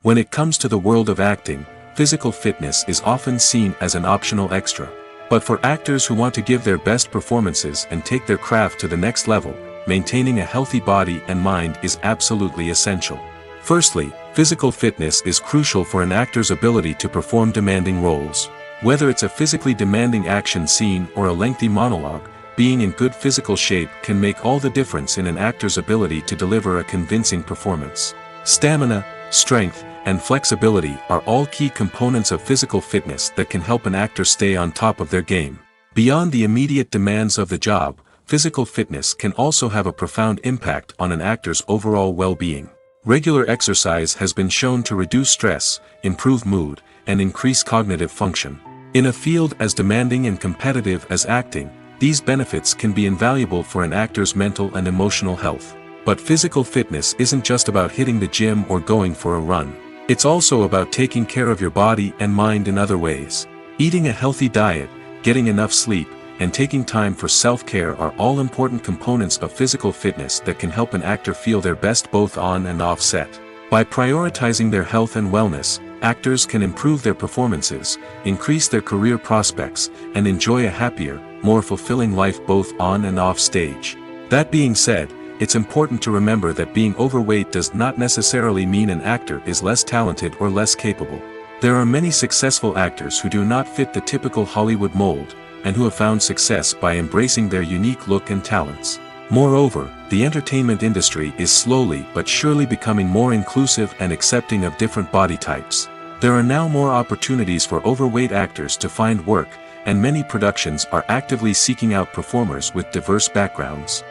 When it comes to the world of acting, physical fitness is often seen as an optional extra. But for actors who want to give their best performances and take their craft to the next level, maintaining a healthy body and mind is absolutely essential. Firstly, physical fitness is crucial for an actor's ability to perform demanding roles. Whether it's a physically demanding action scene or a lengthy monologue, being in good physical shape can make all the difference in an actor's ability to deliver a convincing performance. Stamina, strength, and flexibility are all key components of physical fitness that can help an actor stay on top of their game. Beyond the immediate demands of the job, physical fitness can also have a profound impact on an actor's overall well-being. Regular exercise has been shown to reduce stress, improve mood, and increase cognitive function. In a field as demanding and competitive as acting, these benefits can be invaluable for an actor's mental and emotional health. But physical fitness isn't just about hitting the gym or going for a run. It's also about taking care of your body and mind in other ways. Eating a healthy diet, getting enough sleep, and taking time for self-care are all important components of physical fitness that can help an actor feel their best both on and off set. By prioritizing their health and wellness, actors can improve their performances, increase their career prospects, and enjoy a happier, more fulfilling life both on and off stage. That being said, it's important to remember that being overweight does not necessarily mean an actor is less talented or less capable. There are many successful actors who do not fit the typical Hollywood mold, and who have found success by embracing their unique look and talents. Moreover, the entertainment industry is slowly but surely becoming more inclusive and accepting of different body types. There are now more opportunities for overweight actors to find work, and many productions are actively seeking out performers with diverse backgrounds.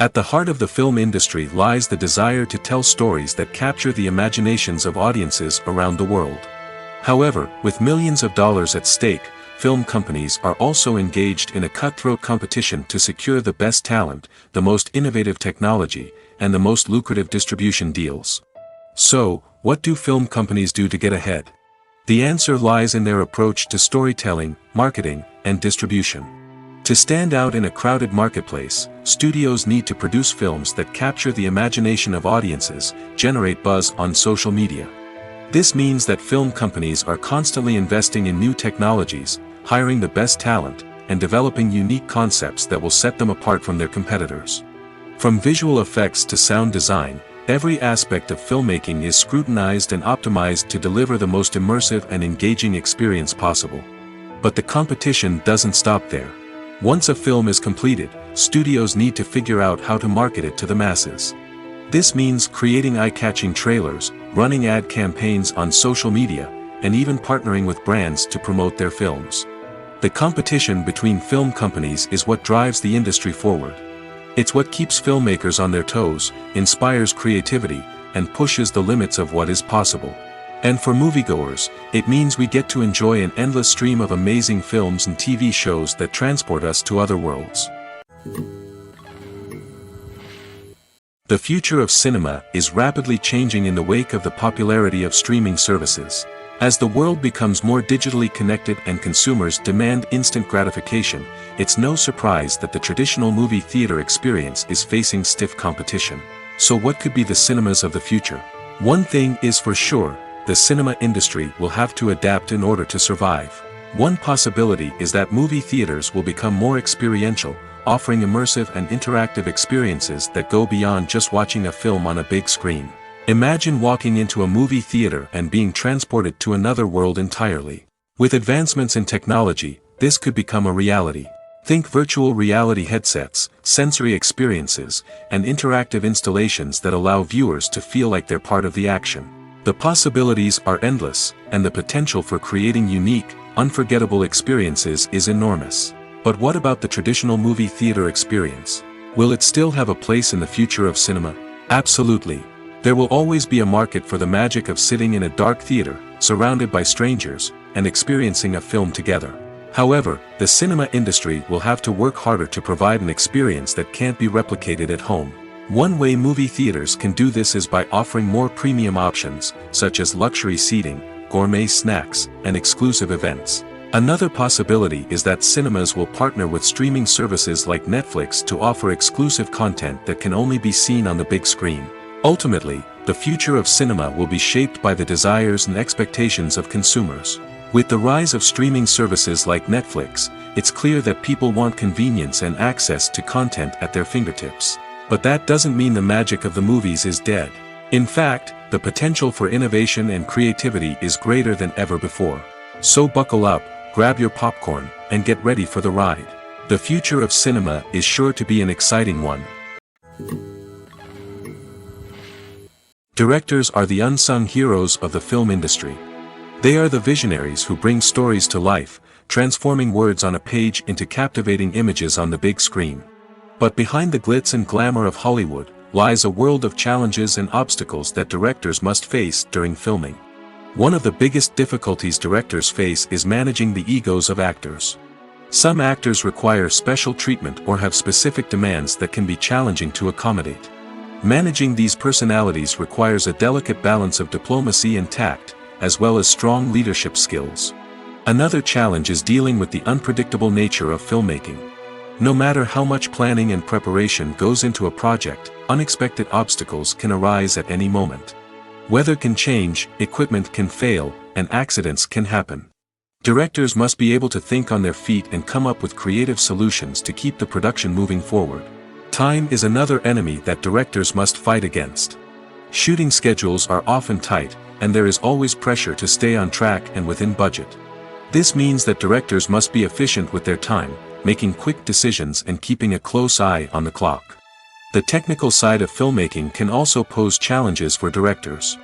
At the heart of the film industry lies the desire to tell stories that capture the imaginations of audiences around the world. However, with millions of dollars at stake, film companies are also engaged in a cutthroat competition to secure the best talent, the most innovative technology, and the most lucrative distribution deals. So, what do film companies do to get ahead? The answer lies in their approach to storytelling, marketing, and distribution. To stand out in a crowded marketplace, studios need to produce films that capture the imagination of audiences, generate buzz on social media. This means that film companies are constantly investing in new technologies, hiring the best talent, and developing unique concepts that will set them apart from their competitors. From visual effects to sound design, every aspect of filmmaking is scrutinized and optimized to deliver the most immersive and engaging experience possible. But the competition doesn't stop there. Once a film is completed, studios need to figure out how to market it to the masses. This means creating eye-catching trailers, running ad campaigns on social media, and even partnering with brands to promote their films. The competition between film companies is what drives the industry forward. It's what keeps filmmakers on their toes, inspires creativity, and pushes the limits of what is possible. And for moviegoers, it means we get to enjoy an endless stream of amazing films and TV shows that transport us to other worlds. The future of cinema is rapidly changing in the wake of the popularity of streaming services. As the world becomes more digitally connected and consumers demand instant gratification, it's no surprise that the traditional movie theater experience is facing stiff competition. So what could be the cinemas of the future? One thing is for sure, the cinema industry will have to adapt in order to survive. One possibility is that movie theaters will become more experiential, offering immersive and interactive experiences that go beyond just watching a film on a big screen. Imagine walking into a movie theater and being transported to another world entirely. With advancements in technology, this could become a reality. Think virtual reality headsets, sensory experiences, and interactive installations that allow viewers to feel like they're part of the action. The possibilities are endless, and the potential for creating unique, unforgettable experiences is enormous. But what about the traditional movie theater experience? Will it still have a place in the future of cinema? Absolutely. There will always be a market for the magic of sitting in a dark theater, surrounded by strangers, and experiencing a film together. However, the cinema industry will have to work harder to provide an experience that can't be replicated at home. One way movie theaters can do this is by offering more premium options, such as luxury seating, gourmet snacks, and exclusive events. Another possibility is that cinemas will partner with streaming services like Netflix to offer exclusive content that can only be seen on the big screen. Ultimately, the future of cinema will be shaped by the desires and expectations of consumers. With the rise of streaming services like Netflix, it's clear that people want convenience and access to content at their fingertips. But that doesn't mean the magic of the movies is dead. In fact, the potential for innovation and creativity is greater than ever before. So buckle up, grab your popcorn, and get ready for the ride. The future of cinema is sure to be an exciting one. Directors are the unsung heroes of the film industry. They are the visionaries who bring stories to life, transforming words on a page into captivating images on the big screen. But behind the glitz and glamour of Hollywood, lies a world of challenges and obstacles that directors must face during filming. One of the biggest difficulties directors face is managing the egos of actors. Some actors require special treatment or have specific demands that can be challenging to accommodate. Managing these personalities requires a delicate balance of diplomacy and tact, as well as strong leadership skills. Another challenge is dealing with the unpredictable nature of filmmaking. No matter how much planning and preparation goes into a project, unexpected obstacles can arise at any moment. Weather can change, equipment can fail, and accidents can happen. Directors must be able to think on their feet and come up with creative solutions to keep the production moving forward. Time is another enemy that directors must fight against. Shooting schedules are often tight, and there is always pressure to stay on track and within budget. This means that directors must be efficient with their time, making quick decisions and keeping a close eye on the clock. The technical side of filmmaking can also pose challenges for directors.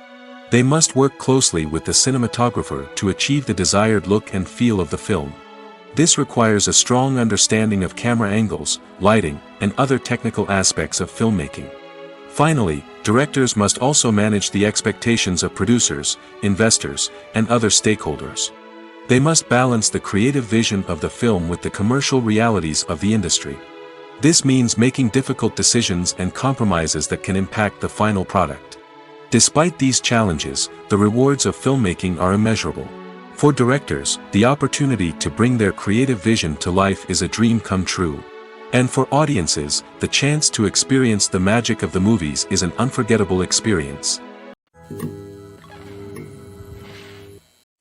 They must work closely with the cinematographer to achieve the desired look and feel of the film. This requires a strong understanding of camera angles, lighting, and other technical aspects of filmmaking. Finally, directors must also manage the expectations of producers, investors, and other stakeholders. They must balance the creative vision of the film with the commercial realities of the industry. This means making difficult decisions and compromises that can impact the final product. Despite these challenges, the rewards of filmmaking are immeasurable. For directors, the opportunity to bring their creative vision to life is a dream come true. And for audiences, the chance to experience the magic of the movies is an unforgettable experience.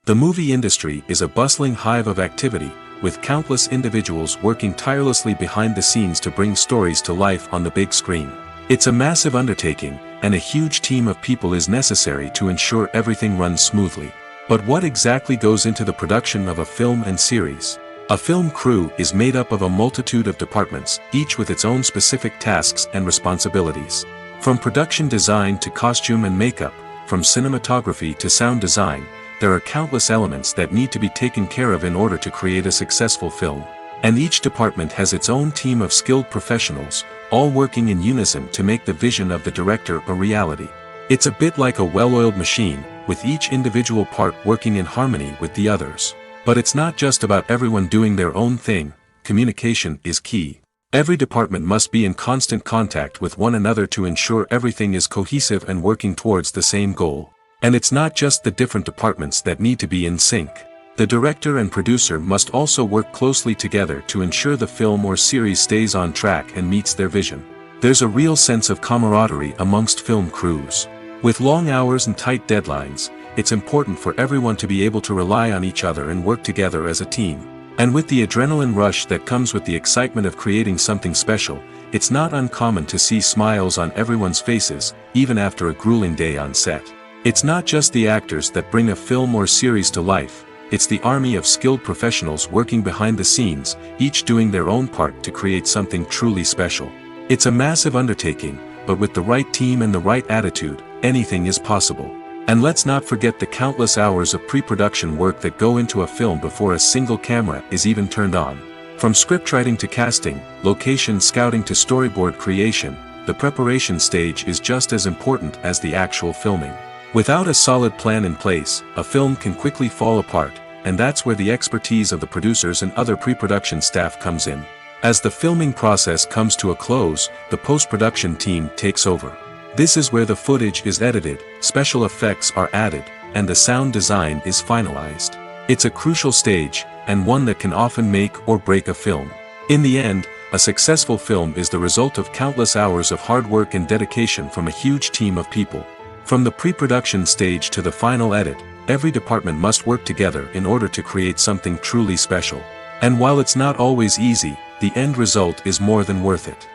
The movie industry is a bustling hive of activity, with countless individuals working tirelessly behind the scenes to bring stories to life on the big screen. It's a massive undertaking, and a huge team of people is necessary to ensure everything runs smoothly. But what exactly goes into the production of a film and series? A film crew is made up of a multitude of departments, each with its own specific tasks and responsibilities. From production design to costume and makeup, from cinematography to sound design, there are countless elements that need to be taken care of in order to create a successful film. And each department has its own team of skilled professionals, all working in unison to make the vision of the director a reality. It's a bit like a well-oiled machine, with each individual part working in harmony with the others. But it's not just about everyone doing their own thing. Communication is key. Every department must be in constant contact with one another to ensure everything is cohesive and working towards the same goal. And it's not just the different departments that need to be in sync. The director and producer must also work closely together to ensure the film or series stays on track and meets their vision. There's a real sense of camaraderie amongst film crews. With long hours and tight deadlines, it's important for everyone to be able to rely on each other and work together as a team. And with the adrenaline rush that comes with the excitement of creating something special, it's not uncommon to see smiles on everyone's faces, even after a grueling day on set. It's not just the actors that bring a film or series to life, it's the army of skilled professionals working behind the scenes, each doing their own part to create something truly special. It's a massive undertaking, but with the right team and the right attitude, anything is possible. And let's not forget the countless hours of pre-production work that go into a film before a single camera is even turned on. From scriptwriting to casting, location scouting to storyboard creation, the preparation stage is just as important as the actual filming. Without a solid plan in place, a film can quickly fall apart, and that's where the expertise of the producers and other pre-production staff comes in. As the filming process comes to a close, the post-production team takes over. This is where the footage is edited, special effects are added, and the sound design is finalized. It's a crucial stage, and one that can often make or break a film. In the end, a successful film is the result of countless hours of hard work and dedication from a huge team of people. From the pre-production stage to the final edit, every department must work together in order to create something truly special. And while it's not always easy, the end result is more than worth it.